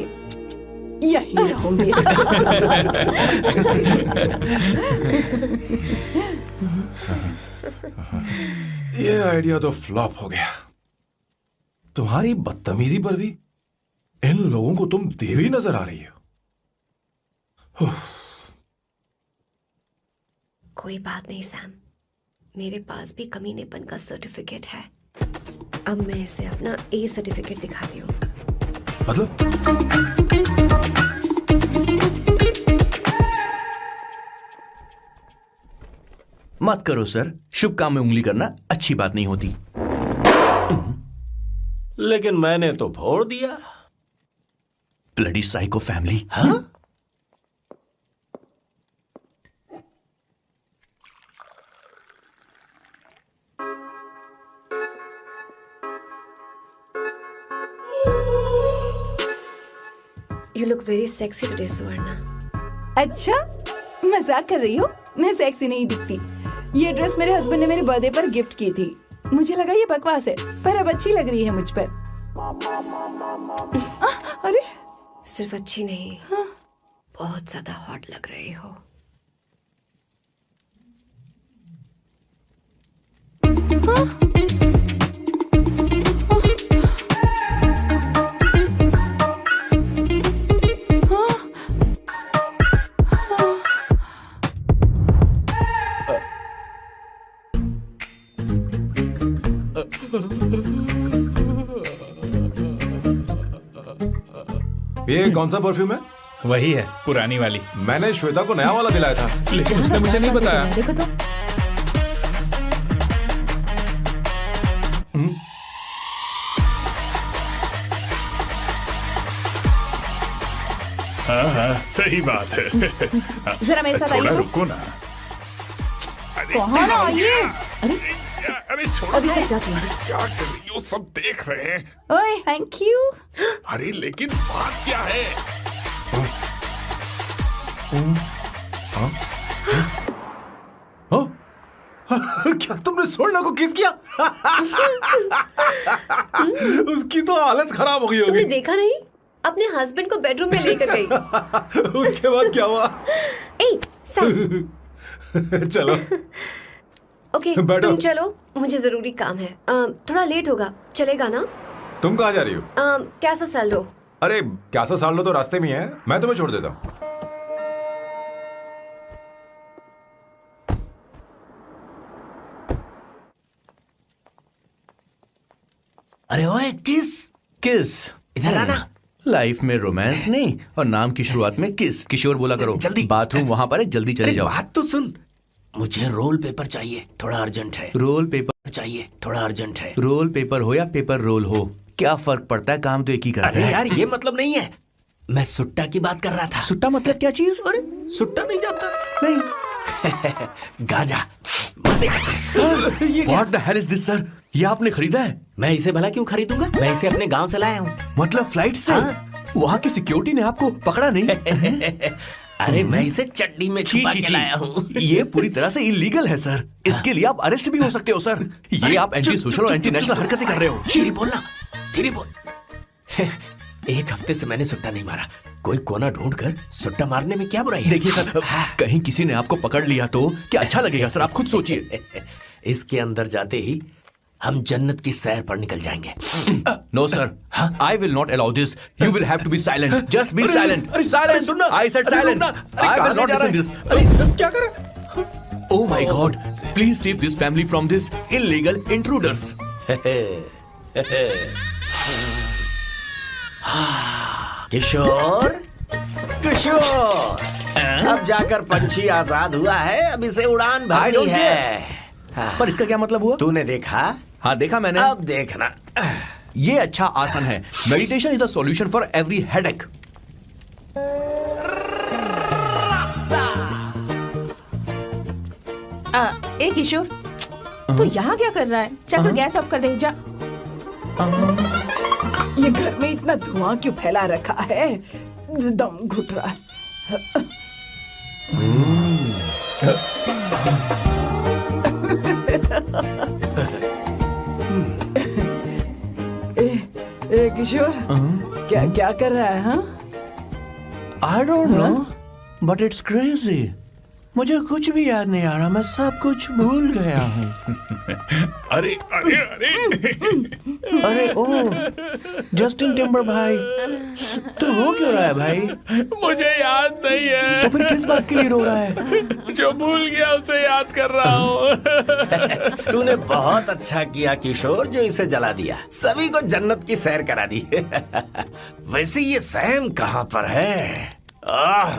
S2: यहीं रहूंगी।
S4: ये आइडिया तो फ्लॉप हो गया। तुम्हारी बदतमीजी पर भी इन लोगों को तुम देवी नजर आ रही हो।
S8: कोई बात नहीं सैम, मेरे पास भी कमीनेपन का सर्टिफिकेट है। अब मैं इसे अपना ए सर्टिफिकेट दिखाती हूँ।
S4: मतलब
S3: मत करो सर, शुभ काम में उंगली करना अच्छी बात नहीं होती।
S9: लेकिन मैंने तो फोड़ दिया।
S3: Bloody psycho family.
S9: हाँ?
S8: You look very sexy today, सुवर्णा।
S2: अच्छा, मजाक कर रही हो? मैं सेक्सी नहीं दिखती। ये ड्रेस मेरे हस्बैंड ने मेरे बर्थडे पर गिफ्ट की थी। मुझे लगा ये बकवास है, पर अब अच्छी लग रही है मुझ पर। अरे
S8: सिर्फ अच्छी नहीं, हाँ? बहुत ज्यादा हॉट लग रही हो।
S2: हाँ?
S4: ये कौन सा परफ्यूम है?
S7: वही है, पुरानी वाली।
S4: मैंने श्वेता को नया वाला दिलाया था,
S7: लेकिन उसने मुझे नहीं बताया।
S1: देखो तो।
S7: हाँ, सही बात है।
S2: जरा मेरे साथ आइए।
S7: रुको ना।
S2: कहाँ आइए?
S7: अरे छोड़ो।
S2: अभी से जाती हूँ।
S7: क्या कर रही हो? सब देख रहे हैं।
S2: ओए, थैंक यू।
S7: अरे लेकिन बात क्या है?
S4: क्या तुमने सोना को किस किया? उसकी तो हालत खराब हो गई होगी।
S8: तुमने देखा नहीं? अपने हस्बैंड को बेडरूम में लेकर गई।
S4: उसके बाद क्या हुआ?
S8: ए, सैम।
S4: चलो।
S8: ओके, तुम चलो, मुझे जरूरी काम है। थोड़ा लेट होगा, चलेगा ना?
S4: तुम कहाँ जा रही हो?
S8: कैसा सैल्डो?
S4: अरे कैसा साल्डो तो रास्ते में है, मैं तुम्हें छोड़ देता हूँ।
S9: अरे ओए, किस
S3: किस
S9: इधर आना।
S3: लाइफ में रोमांस नहीं और नाम की शुरुआत में किस। किशोर बोला करो।
S9: जल्दी।
S3: बाथरूम वहां पर है, जल्दी चले जाओ।
S9: बात तो सुन, मुझे रोल पेपर चाहिए, थोड़ा अर्जेंट है।
S3: रोल पेपर
S9: चाहिए, थोड़ा अर्जेंट है।
S3: रोल पेपर हो या पेपर रोल हो, क्या फर्क पड़ता है? काम तो एक ही करता
S9: अरे
S3: है।
S9: यार, ये मतलब नहीं है। मैं सुट्टा की बात कर रहा था।
S3: सुट्टा मतलब क्या चीज?
S9: अरे सुट्टा नहीं जानता?
S3: नहीं।
S9: गांजा मजे का।
S3: Sir, what the hell is this sir? ये आपने खरीदा है?
S9: मैं इसे भला क्यों खरीदूंगा? मैं इसे अपने गांव से लाया हूँ।
S3: मतलब फ्लाइट से?
S9: हाँ।
S3: वहाँ की सिक्योरिटी ने आपको पकड़ा नहीं?
S9: अरे मैं इसे चड्डी में छुपा के लाया हूँ।
S3: ये पूरी तरह से इलीगल है सर। इसके लिए आप अरेस्ट भी हो सकते हो सर। ये आप एंटी सोशल और एंटी नेशनल हरकतें कर रहे हो।
S9: धीरे बोलना, धीरे बोल। एक हफ्ते से मैंने सुट्टा नहीं मारा। कोई कोना ढूंढ कर सुट्टा मारने में क्या बुराई है?
S3: देखिए सर, कहीं किसी ने आपको पकड़ लिया तो क्या अच्छा लगेगा सर? आप खुद सोचिए।
S9: इसके अंदर जाते ही हम जन्नत की सैर पर निकल जाएंगे।
S3: No sir, I will not allow this. You will have to be silent. Just be silent. Silent. I said silent. I will not listen this.
S9: क्या कर?
S3: Oh my God! Please save this family from this illegal intruders.
S9: किशोर, किशोर, अब जाकर पंछी आजाद हुआ है, अब इसे उड़ान
S3: I
S9: भरनी
S3: don't
S9: है।
S3: पर इसका क्या मतलब हुआ?
S9: तूने देखा?
S3: हाँ देखा मैंने।
S9: अब देखना।
S3: ये अच्छा आसन है। Meditation is the solution for every headache.
S1: ए किशोर, तू यहाँ क्या कर रहा है? जाकर गैस ऑफ कर दे जा।
S2: ये घर में इतना धुआं क्यों फैला रखा है? दम घुट रहा है। ए किशोर, क्या क्या कर रहा है? हाँ,
S3: I don't know, but it's crazy. मुझे कुछ भी याद नहीं आ रहा, मैं सब कुछ भूल गया हूँ।
S7: अरे अरे अरे
S3: अरे ओ, जस्टिन टिम्बर भाई, तू रो क्यों रहा है भाई?
S7: मुझे याद नहीं है।
S3: तो फिर किस बात के लिए रो रहा है?
S7: जो भूल गया उसे याद कर रहा हूँ।
S9: तूने बहुत अच्छा किया किशोर, जो इसे जला दिया, सभी को जन्नत की सैर करा दी। वैसे ये सैम कहाँ पर है?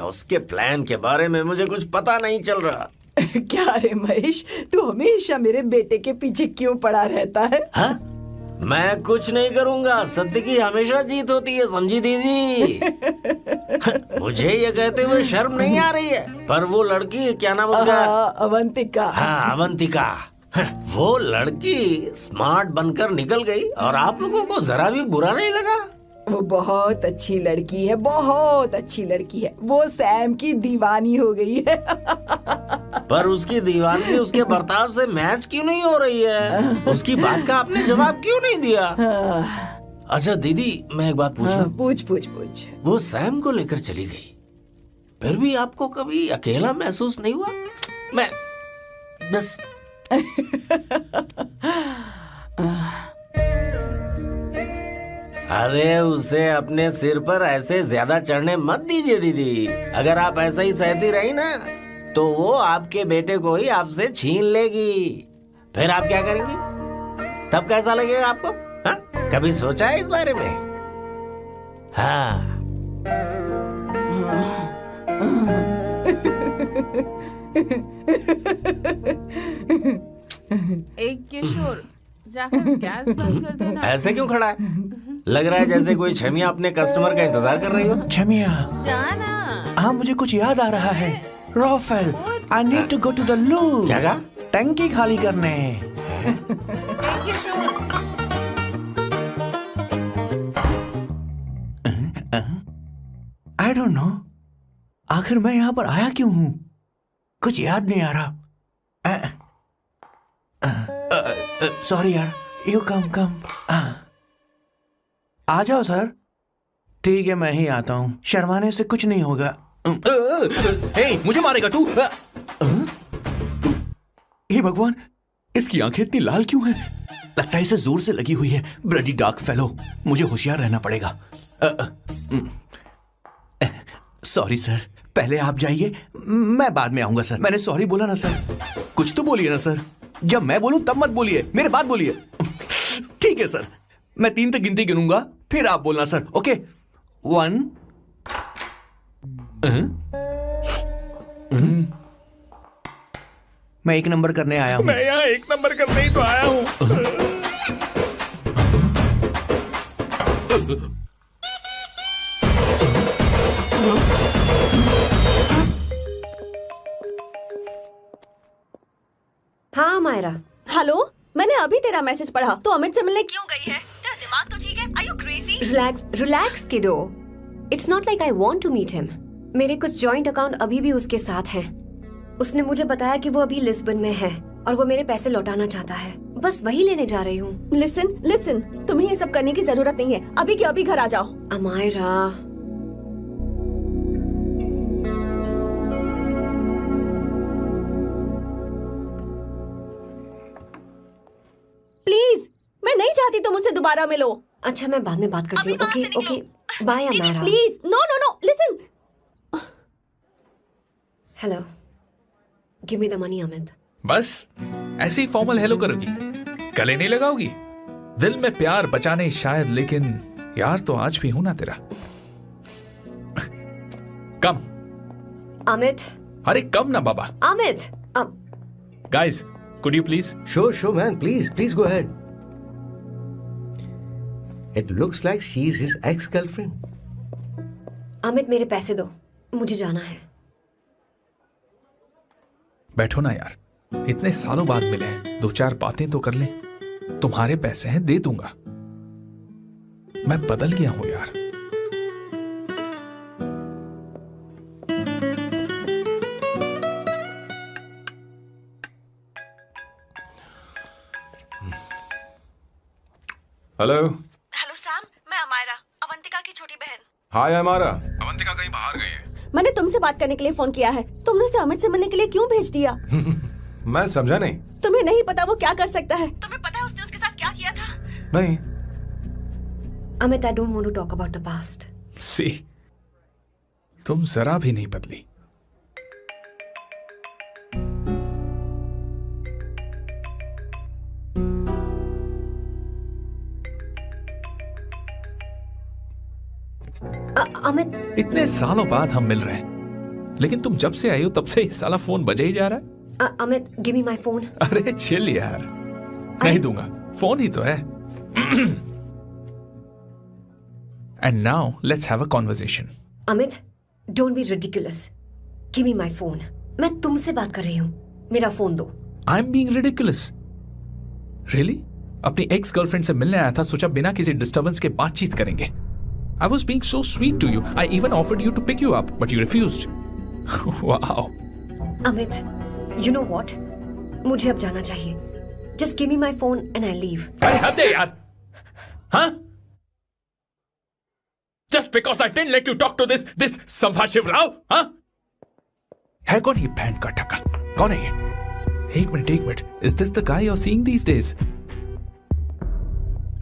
S9: उसके प्लान के बारे में मुझे कुछ पता नहीं चल रहा।
S2: क्या रे महेश, तू हमेशा मेरे बेटे के पीछे क्यों पड़ा रहता है?
S9: हाँ? मैं कुछ नहीं करूंगा, सत्य की हमेशा जीत होती है, समझी दीदी? मुझे ये कहते हुए शर्म नहीं आ रही है, पर वो लड़की, क्या नाम उसका?
S2: अवंतिका।
S9: हाँ, अवंतिका। वो लड़की स्मार्ट बनकर निकल गई और आप लोगों को जरा भी बुरा नहीं लगा?
S2: वो बहुत अच्छी लड़की है, बहुत अच्छी लड़की है। वो सैम की दीवानी हो गई है।
S9: पर उसकी दीवानगी उसके बर्ताव से मैच क्यों नहीं हो रही है? उसकी बात का आपने जवाब क्यों नहीं दिया? अच्छा दीदी, मैं एक बात पूछूं?
S2: पूछ पूछ पूछ।
S9: वो सैम को लेकर चली गई, फिर भी आपको कभी अकेला महसूस नहीं हुआ? मैं बस अरे उसे अपने सिर पर ऐसे ज्यादा चढ़ने मत दीजिए दीदी। अगर आप ऐसा ही सहती रही ना, तो वो आपके बेटे को ही आपसे छीन लेगी। फिर आप क्या करेंगी? तब कैसा लगेगा आपको? हाँ? कभी सोचा है इस बारे में? हाँ।
S1: एक किशोर, जाकर गैस बंद कर देना।
S9: ऐसे क्यों खड़ा है? लग रहा है जैसे कोई छमिया अपने कस्टमर का इंतजार कर रही हो।
S3: छमिया,
S1: जाना।
S3: हाँ मुझे कुछ याद आ रहा है। Rafael, I need to go to the loo.
S9: क्या कहा?
S3: टंकी खाली करने। I don't know. आखिर मैं यहाँ पर आया क्यों हूँ? कुछ याद नहीं आ रहा। सॉरी यार, यू कम। आ जाओ सर। ठीक है, मैं ही आता हूँ, शर्माने से कुछ नहीं होगा। मुझे मारेगा तू? हे भगवान, इसकी आंखें इतनी लाल क्यों हैं? लगता है इसे जोर से लगी हुई है। ब्लडी डार्क फेलो, मुझे होशियार रहना पड़ेगा। सॉरी सर, पहले आप जाइए, मैं बाद में आऊंगा सर। मैंने सॉरी बोला ना सर? कुछ तो बोलिए ना सर। जब मैं बोलूं तब मत बोलिए, मेरे बाद बोलिए। ठीक है सर, मैं 3 तक गिनती गिनूंगा, फिर आप बोलना सर। ओके, 1। मैं 1 नंबर करने आया हूँ।
S7: मैं यहाँ 1 नंबर करने ही तो आया हूँ।
S8: हाँ मायरा।
S5: हेलो, मैंने अभी तेरा मैसेज पढ़ा। तो अमित से मिलने क्यों गई है? तेरा दिमाग तो ठीक है? Are you crazy?
S8: Relax kiddo. It's not like I want to meet him. मेरे कुछ जॉइंट अकाउंट अभी भी उसके साथ हैं। उसने मुझे बताया कि वो अभी लिस्बन में है और वो मेरे पैसे लौटाना चाहता है। बस वही लेने जा रही हूँ।
S5: लिसन, तुम्हें ये सब करने की जरूरत नहीं है। अभी के अभी घर आ जाओ।
S8: अमायरा,
S5: प्लीज ही तुम मुझसे दोबारा मिलो।
S8: अच्छा मैं बाद में बात करती हूँ। Okay okay bye Amara.
S5: Please no no no listen.
S8: Hello give me the money Amit.
S7: बस ऐसे ही फॉर्मल हेलो करोगी, गले नहीं लगाओगी? दिल में प्यार बचा नहीं शायद, लेकिन यार तो आज भी हूं ना तेरा। कम
S8: अमित।
S7: अरे कम ना बाबा।
S8: Amit
S7: guys could you please?
S6: Sure man, please go ahead. It looks like she's his ex-girlfriend.
S8: Amit मेरे पैसे दो, मुझे जाना है।
S7: बैठो ना यार, इतने सालों बाद मिले हैं, 2-4 बातें तो कर लें। तुम्हारे पैसे हैं, दे दूंगा। मैं बदल गया हूं यार।
S4: हेलो
S5: हेलो सैम, मैं अमायरा, अवंतिका की छोटी बहन।
S4: हाय अमारा। अवंतिका कहीं बाहर गई है।
S5: मैंने तुमसे बात करने के लिए फोन किया है। तुमने उसे अमित से मिलने के लिए क्यों भेज दिया?
S4: मैं समझा नहीं।
S5: तुम्हें नहीं पता वो क्या कर सकता है? तुम्हें पता है उसने उसके साथ क्या किया था?
S4: नहीं।
S8: Amit I don't want to talk about the past.
S7: See तुम जरा भी नहीं बदली।
S8: अमित
S7: इतने सालों बाद हम मिल रहे हैं, लेकिन तुम जब से आई हो तब से ही साला फोन बजे ही जा रहा है।
S8: Amit give me my phone.
S7: अरे चिल यार, नहीं दूंगा, फोन ही तो है। And now let's have a conversation.
S8: Amit don't be ridiculous, give me my phone. मैं तुमसे बात कर रही हूँ, मेरा फोन दो।
S7: I am being ridiculous? Really? अपनी एक्स गर्लफ्रेंड से मिलने आया था, सोचा बिना किसी डिस्टर्बेंस के बातचीत करेंगे। I was being so sweet to you. I even offered you to pick you up, but you refused. Wow.
S8: Amit, you know what? मुझे अब जाना चाहिए. Just give me my phone and I leave.
S7: अरे हद है यार. हाँ? Just because I didn't let you talk to this संभाशिव Rao, हाँ? है कौन ये बैंड का टक्का? कौन है ये? एक minute. Is this the guy you're seeing these days?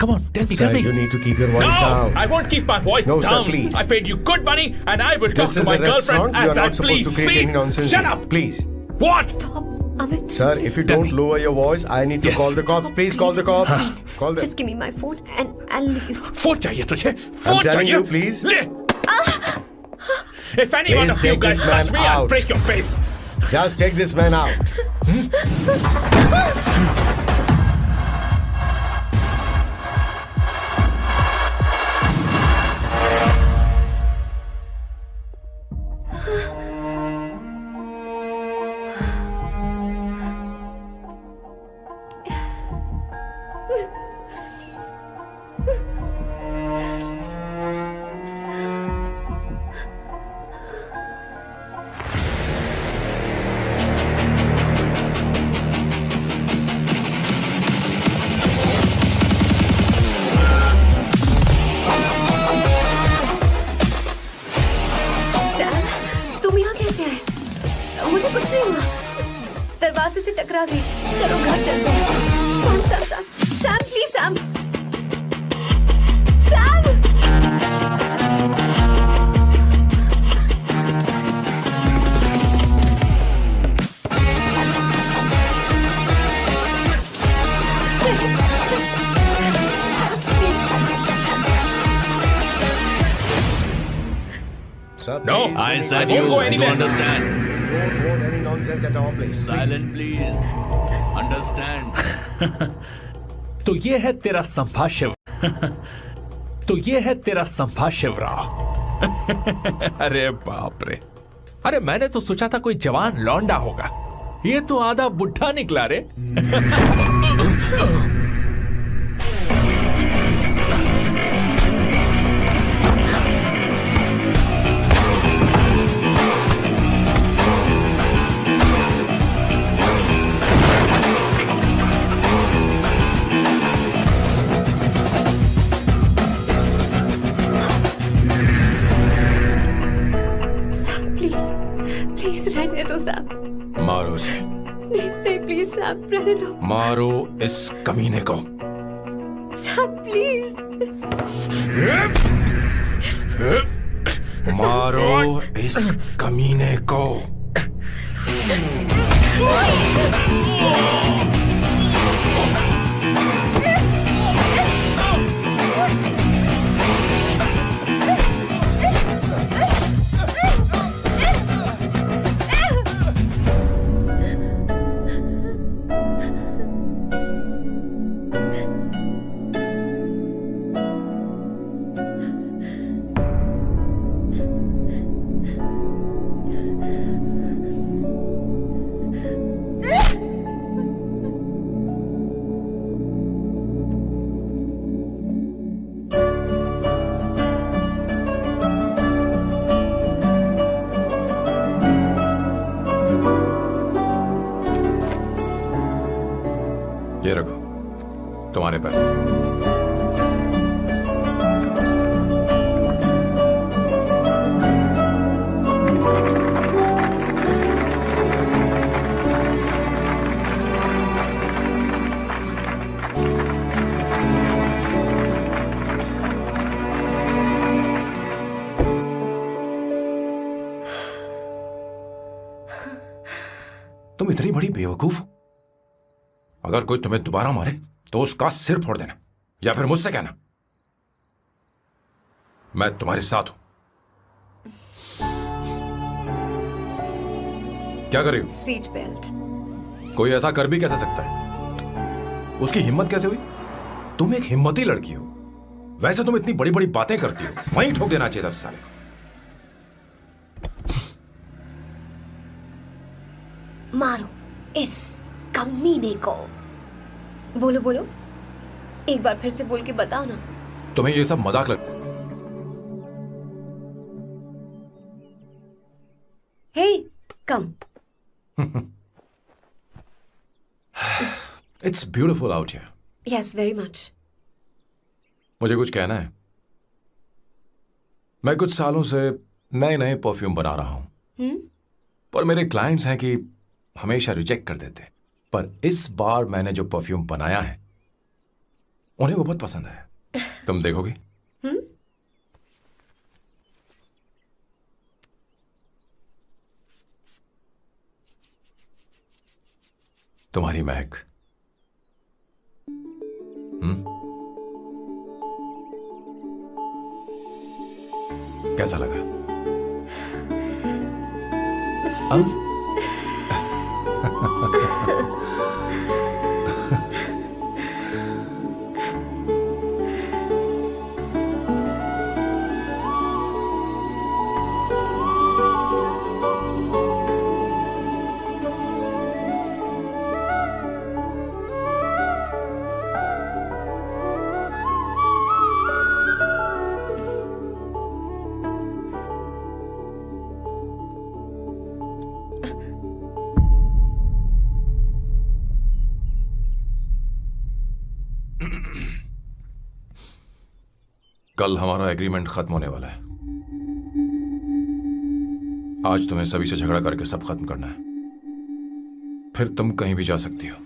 S7: Come on, tell me.
S6: Sir, you need to keep your voice down.
S7: I won't keep my voice down.
S6: No, sir, please.
S7: I paid you good money and I will talk to my girlfriend
S6: You are
S7: as I
S6: not supposed
S7: please.
S6: to create any nonsense.
S7: Shut up.
S6: Please.
S7: What?
S8: Stop, Amit.
S6: Sir, if you
S7: Tell
S6: don't
S7: me.
S6: lower your voice, I need to
S7: Yes.
S6: call the cops. Please call the cops. Call them.
S8: Just give me my phone and I'll leave.
S7: Phone चाहिए तुझे?
S6: I'm
S7: phone
S6: telling
S7: चाहिए?
S6: you, please.
S7: ले. If any one
S6: Please
S7: of you
S6: take
S7: guys
S6: this man
S7: touch me, I'll
S6: out.
S7: break your face.
S6: Just take this man out.
S8: मुझे कुछ नहीं हुआ, दरवाजे से टकरा गई। चलो घर चलते हैं। Sam Sam Sam Sam please Sam Sam.
S6: Sir,
S7: No,
S6: please,
S3: I
S6: you
S3: said
S7: won't
S3: you
S7: go
S3: do
S7: anywhere.
S3: understand.
S6: don't want any nonsense at our place.
S3: Silent, please. Understand.
S7: तो ये है तेरा संभाशिव। तो ये है तेरा संभाशिव राव। अरे बाप रे, अरे मैंने तो सोचा था कोई जवान लौंडा होगा, ये तो आधा बुढ़ा निकला रे।
S8: प्लीज रहने दो सैम।
S4: मारो उसे।
S8: नहीं नहीं प्लीज सैम रहने दो।
S4: मारो इस कमीने को।
S8: Sir please.
S4: मारो इस कमीने को। ये रखो तुम्हारे पैसे। तुम इतनी बड़ी बेवकूफ हो। अगर कोई तुम्हें दोबारा मारे तो उसका सिर फोड़ देना, या फिर मुझसे कहना मैं तुम्हारे साथ हूं। क्या कर रही हो?
S8: Seat belt.
S4: कोई ऐसा कर भी कैसे सकता है? उसकी हिम्मत कैसे हुई? तुम एक हिम्मती लड़की हो। वैसे तुम इतनी बड़ी बड़ी बातें करती हो, वहीं ठोक देना चाहिए 10 साल को।
S8: मारो इस कमीने को। बोलो बोलो, एक बार फिर से बोल के बताओ ना।
S4: तुम्हें ये सब मजाक लगता है?
S8: Hey come.
S4: It's beautiful out here.
S8: Yes very much.
S4: मुझे कुछ कहना है। मैं कुछ सालों से नए नए परफ्यूम बना रहा हूं, पर मेरे क्लाइंट्स हैं कि हमेशा रिजेक्ट कर देते। पर इस बार मैंने जो परफ्यूम बनाया है उन्हें वो बहुत पसंद आया। तुम देखोगे? तुम्हारी महक। कैसा लगा? कल हमारा एग्रीमेंट खत्म होने वाला है। आज तुम्हें सभी से झगड़ा करके सब खत्म करना है, फिर तुम कहीं भी जा सकती हो।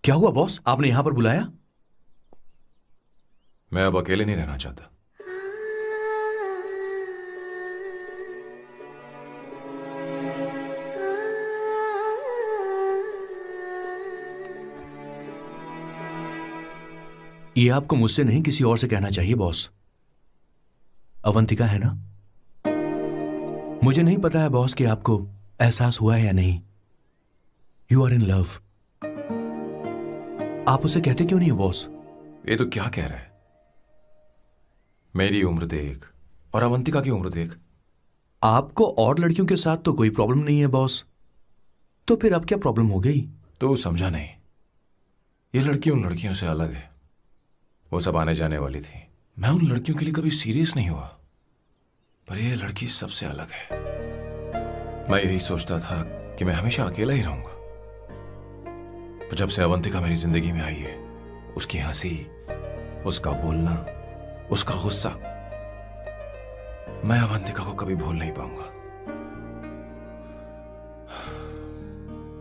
S3: क्या हुआ बॉस, आपने यहां पर बुलाया?
S4: मैं अब अकेले नहीं रहना चाहता।
S3: ये आपको मुझसे नहीं किसी और से कहना चाहिए बॉस। अवंतिका है ना? मुझे नहीं पता है बॉस कि आपको एहसास हुआ है या नहीं। You are in love. आप उसे कहते क्यों नहीं हो बॉस?
S4: ये तो क्या कह रहा है? मेरी उम्र देख और अवंतिका की उम्र देख।
S3: आपको और लड़कियों के साथ तो कोई प्रॉब्लम नहीं है बॉस, तो फिर अब क्या प्रॉब्लम हो गई?
S4: तो समझा नहीं। ये लड़की उन लड़कियों से अलग है। वो सब आने जाने वाली थी। मैं उन लड़कियों के लिए कभी सीरियस नहीं हुआ। पर ये लड़की सबसे अलग है। मैं यही सोचता था कि मैं हमेशा अकेला ही रहूंगा, पर जब से अवंतिका मेरी जिंदगी में आई है, उसकी हंसी, उसका बोलना, उसका गुस्सा, मैं अवंतिका को कभी भूल नहीं पाऊंगा।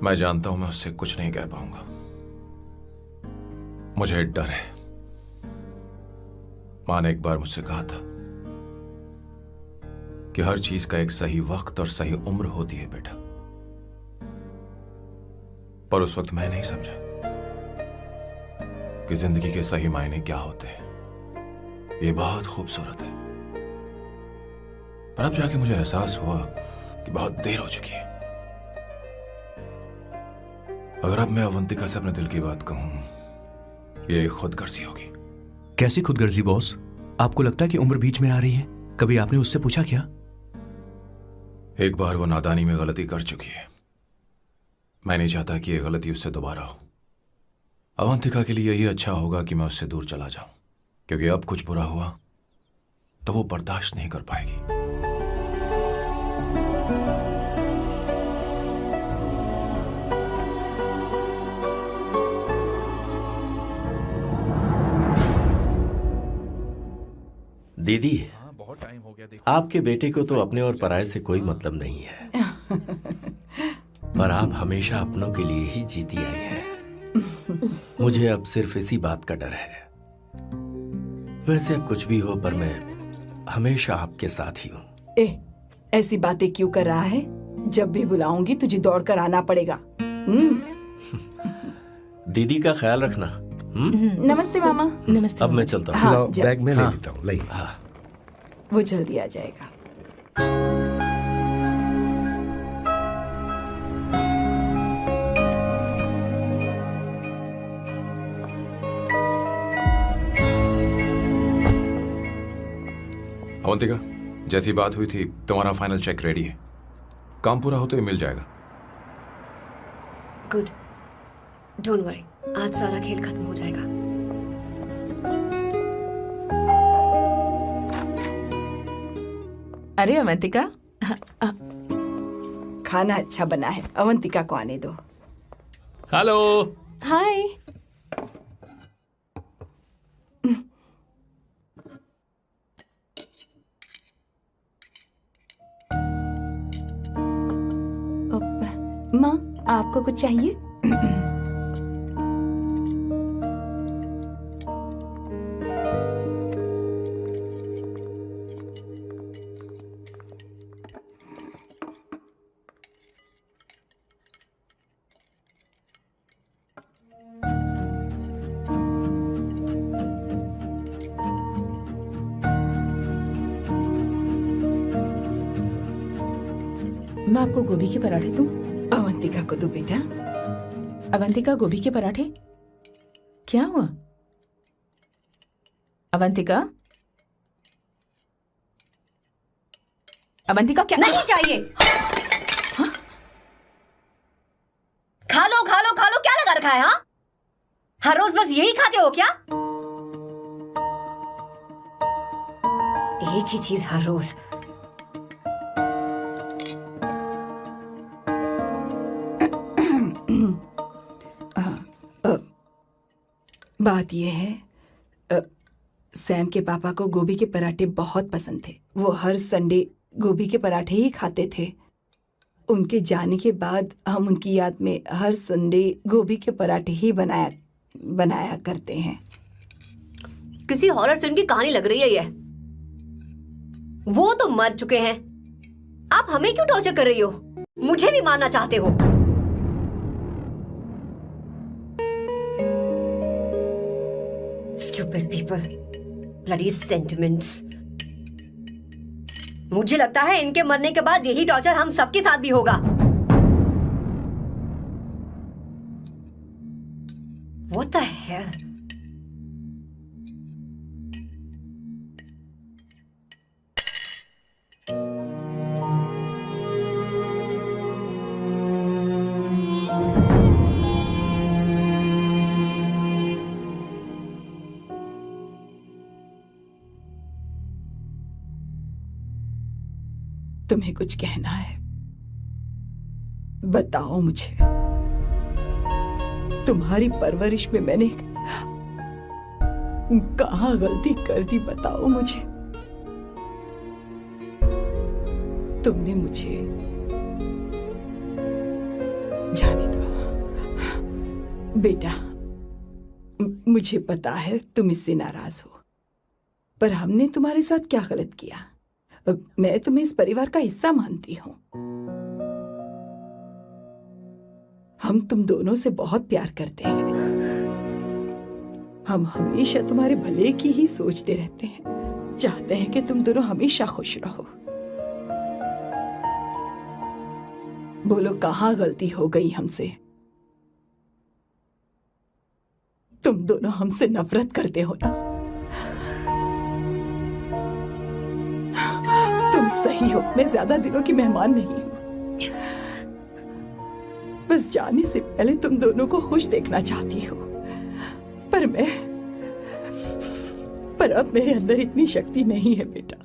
S4: मैं जानता हूं मैं उससे कुछ नहीं कह पाऊंगा। मुझे डर है। मां ने एक बार मुझसे कहा था कि हर चीज का एक सही वक्त और सही उम्र होती है बेटा, पर उस वक्त मैं नहीं समझा कि जिंदगी के सही मायने क्या होते हैं। ये बहुत खूबसूरत है, पर अब जाके मुझे एहसास हुआ कि बहुत देर हो चुकी है। अगर अब मैं अवंतिका से अपने दिल की बात कहूं, ये खुदगर्जी होगी।
S3: कैसी खुदगर्जी बॉस? आपको लगता है कि उम्र बीच में आ रही है? कभी आपने उससे पूछा क्या?
S4: एक बार वो नादानी में गलती कर चुकी है। मैं नहीं चाहता कि ये गलती उससे दोबारा हो। अवंतिका के लिए यही अच्छा होगा कि मैं उससे दूर चला जाऊं, क्योंकि अब कुछ बुरा हुआ तो वो बर्दाश्त नहीं कर पाएगी।
S9: दीदी,
S7: बहुत टाइम हो गया। देखो,
S9: आपके बेटे को तो अपने और पराये से कोई मतलब नहीं है, पर आप हमेशा अपनों के लिए ही जीती आई हैं। मुझे अब सिर्फ इसी बात का डर है। वैसे अब कुछ भी हो, पर मैं हमेशा आपके साथ ही हूँ।
S2: ऐसी बातें क्यों कर रहा है? जब भी बुलाऊंगी तुझे दौड़कर आना पड़ेगा।
S9: दीदी का ख्याल रखना।
S2: नमस्ते मामा।
S1: नमस्ते।
S9: अब मैं चलता हूँ।
S2: हाँ,
S6: लाओ,
S2: जा-
S6: बैग में ले
S9: हाँ।
S6: लेता हूँ। लाइए।
S9: हाँ।
S2: वो जल्दी आ जाएगा।
S4: अवंतिका, जैसी बात हुई थी, तुम्हारा फाइनल चेक रेडी है। काम पूरा होते ही मिल जाएगा।
S8: गुड, डोंट वरी, आज सारा खेल खत्म हो जाएगा।
S1: अरे अवंतिका,
S2: खाना अच्छा बना है, अवंतिका को आने दो।
S7: हेलो।
S5: हाय।
S2: माँ, आपको कुछ चाहिए?
S1: मैं आपको गोभी के पराठे दूं?
S2: अवंतिका को दो बेटा।
S1: अवंतिका, गोभी के पराठे? क्या हुआ अवंतिका? अवंतिका क्या?
S8: नहीं चाहिए। खा लो खा लो खा लो, क्या लगा रखा है? हाँ, हर रोज बस यही खाते हो क्या? एक ही चीज हर रोज।
S2: बात यह है, सैम के पापा को गोभी के पराठे बहुत पसंद थे। वो हर संडे गोभी के पराठे ही खाते थे। उनके जाने के बाद हम उनकी याद में हर संडे गोभी के पराठे ही बनाया करते हैं।
S8: किसी हॉरर फिल्म की कहानी लग रही है ये। वो तो मर चुके हैं, आप हमें क्यों टॉर्चर कर रही हो? मुझे भी मारना चाहते हो? Stupid people, bloody sentiments. मुझे लगता है इनके मरने के बाद यही टॉर्चर हम सबके साथ भी होगा। What the hell?
S2: तुम्हें कुछ कहना है? बताओ मुझे। तुम्हारी परवरिश में मैंने कहाँ गलती कर दी, बताओ मुझे। तुमने मुझे जाने दो बेटा। मुझे पता है तुम इससे नाराज हो, पर हमने तुम्हारे साथ क्या गलत किया? मैं तुम्हें इस परिवार का हिस्सा मानती हूं। हम तुम दोनों से बहुत प्यार करते हैं। हम हमेशा तुम्हारे भले की ही सोचते रहते हैं, चाहते हैं कि तुम दोनों हमेशा खुश रहो। बोलो कहाँ गलती हो गई हमसे? तुम दोनों हमसे नफरत करते हो ना? तुम सही हो, मैं ज्यादा दिनों की मेहमान नहीं हूं। बस जाने से पहले तुम दोनों को खुश देखना चाहती हो, पर अब मेरे अंदर इतनी शक्ति नहीं है बेटा।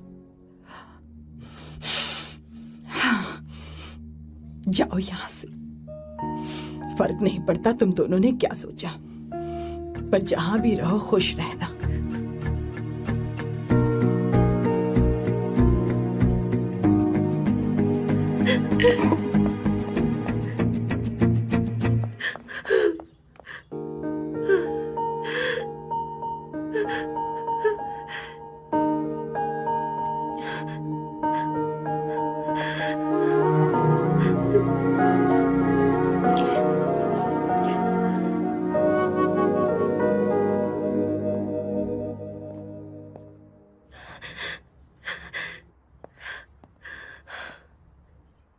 S2: जाओ यहां से। फर्क नहीं पड़ता तुम दोनों ने क्या सोचा, पर जहां भी रहो खुश रहना।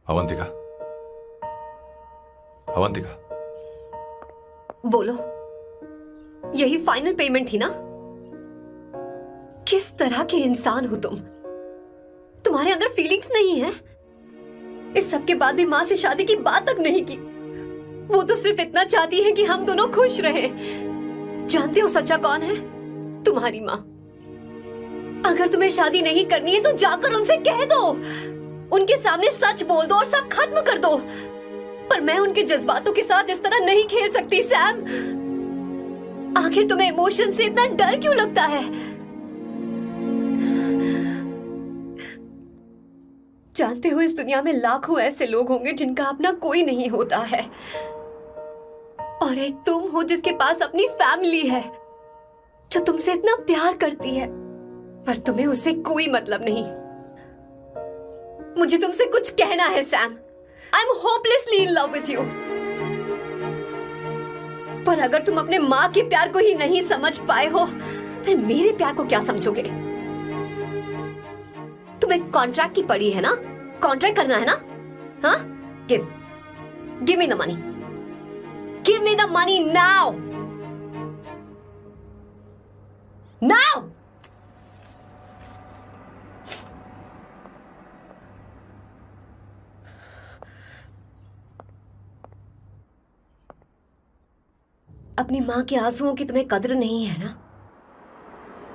S4: अवंतिका, अवंतिका,
S8: बोलो, यही फाइनल पेमेंट थी ना? किस तरह के इंसान हो तुम? तुम्हारे अंदर फीलिंग्स नहीं है? इस सब के बाद भी माँ से शादी की बात तक नहीं की। वो तो सिर्फ इतना चाहती है कि हम दोनों खुश रहें। जानते हो सच्चा कौन है? तुम्हारी माँ। अगर तुम्हें शादी नहीं करनी है तो जाकर उनसे कह दो, उनके सामने सच बोल दो और सब खत्म कर दो। पर मैं उनके जज्बातों के साथ इस तरह नहीं खेल सकती सैम। आखिर तुम्हें इमोशन से इतना डर क्यों लगता है? जानते हो इस दुनिया में लाखों ऐसे लोग होंगे जिनका अपना कोई नहीं होता है, और एक तुम हो जिसके पास अपनी फैमिली है जो तुमसे इतना प्यार करती है, पर तुम्हें उससे कोई मतलब नहीं। मुझे तुमसे कुछ कहना है Sam. I am hopelessly in love with you. पर अगर तुम अपने माँ के प्यार को ही नहीं समझ पाए हो, फिर मेरे प्यार को क्या समझोगे? तुम्हें कॉन्ट्रैक्ट की पड़ी है ना? कॉन्ट्रैक्ट करना है ना? हाँ? Give me the money. Give me the money now. Now. अपनी माँ के आंसुओं की तुम्हें कदर नहीं है ना?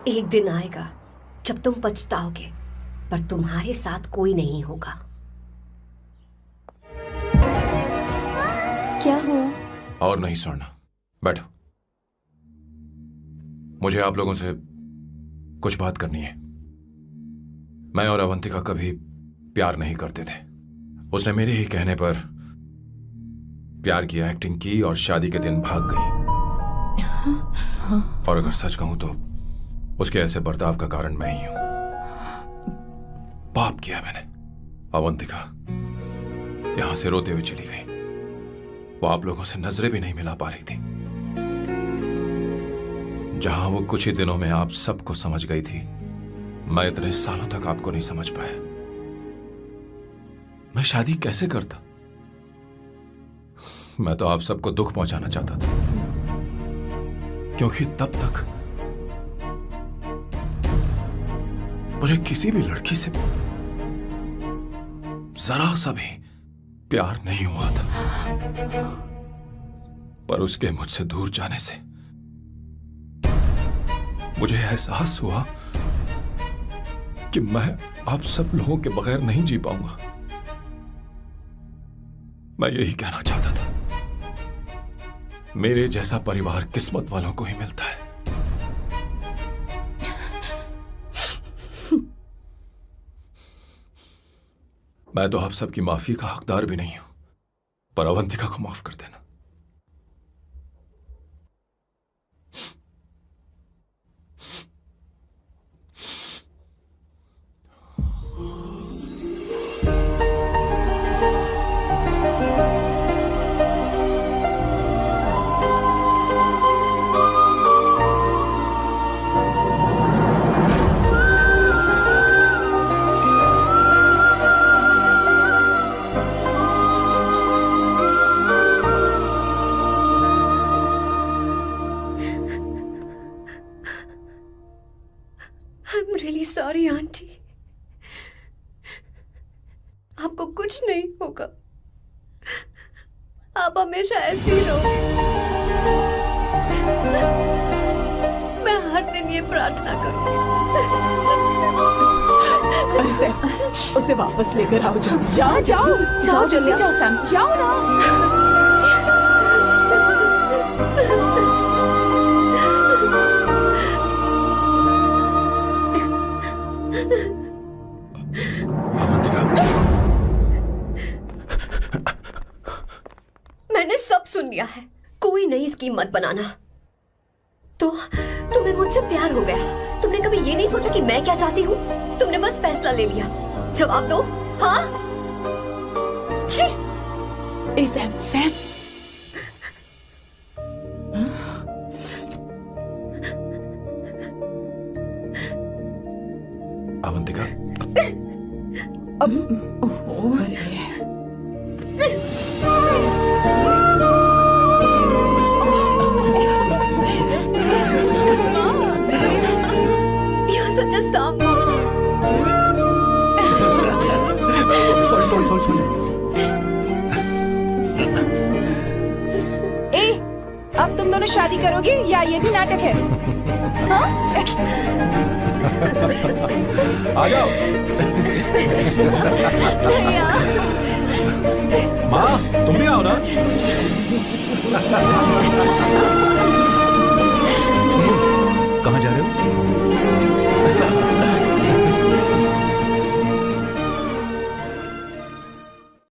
S8: एक दिन आएगा जब तुम पछताओगे, पर तुम्हारे साथ कोई नहीं होगा।
S2: क्या हुआ?
S4: और नहीं स्वर्णा, बैठो। मुझे आप लोगों से कुछ बात करनी है। मैं और अवंतिका कभी प्यार नहीं करते थे। उसने मेरे ही कहने पर प्यार की एक्टिंग की और शादी के दिन भाग गई। और अगर सच कहूं तो उसके ऐसे बर्ताव का कारण मैं ही हूं। पाप किया मैंने। अवंतिका यहां से रोते हुए चली गई। वो आप लोगों से नजरें भी नहीं मिला पा रही थी। जहां वो कुछ ही दिनों में आप सबको समझ गई थी, मैं इतने सालों तक आपको नहीं समझ पाया। मैं शादी कैसे करता? मैं तो आप सबको दुख पहुंचाना चाहता था, क्योंकि तब तक मुझे किसी भी लड़की से जरा सा भी प्यार नहीं हुआ था। पर उसके मुझसे दूर जाने से मुझे एहसास हुआ कि मैं आप सब लोगों के बगैर नहीं जी पाऊंगा। मैं यही कहना चाहता था, मेरे जैसा परिवार किस्मत वालों को ही मिलता है। मैं तो आप सबकी माफी का हकदार भी नहीं हूं, पर अवंतिका को माफ कर देना।
S8: I'm really sorry, aunty. आपको कुछ नहीं होगा। आप हमेशा ऐसे ही रहो। मैं हर दिन ये प्रार्थना करूंगी।
S2: अरे सैम, उसे वापस लेकर आओ। जाओ जाओ जाओ
S1: जाओ जल्दी जाओ सैम,
S2: जाओ ना।
S4: अवंतिका,
S8: मैंने सब सुन लिया है। कोई नई स्कीम मत बनाना। तो तुम्हें मुझसे प्यार हो गया। तुमने कभी ये नहीं सोचा कि मैं क्या चाहती हूँ? तुमने बस फैसला ले लिया। जवाब दो। हाँ? छी!
S2: ए सैम, सैम।
S4: अवंतिका,
S2: अब
S8: You're such a sound.
S10: Sorry.
S2: ए, अब तुम दोनों शादी करोगे या ये भी नाटक है?
S4: आ जाओ। माँ, तुम भी आओ ना।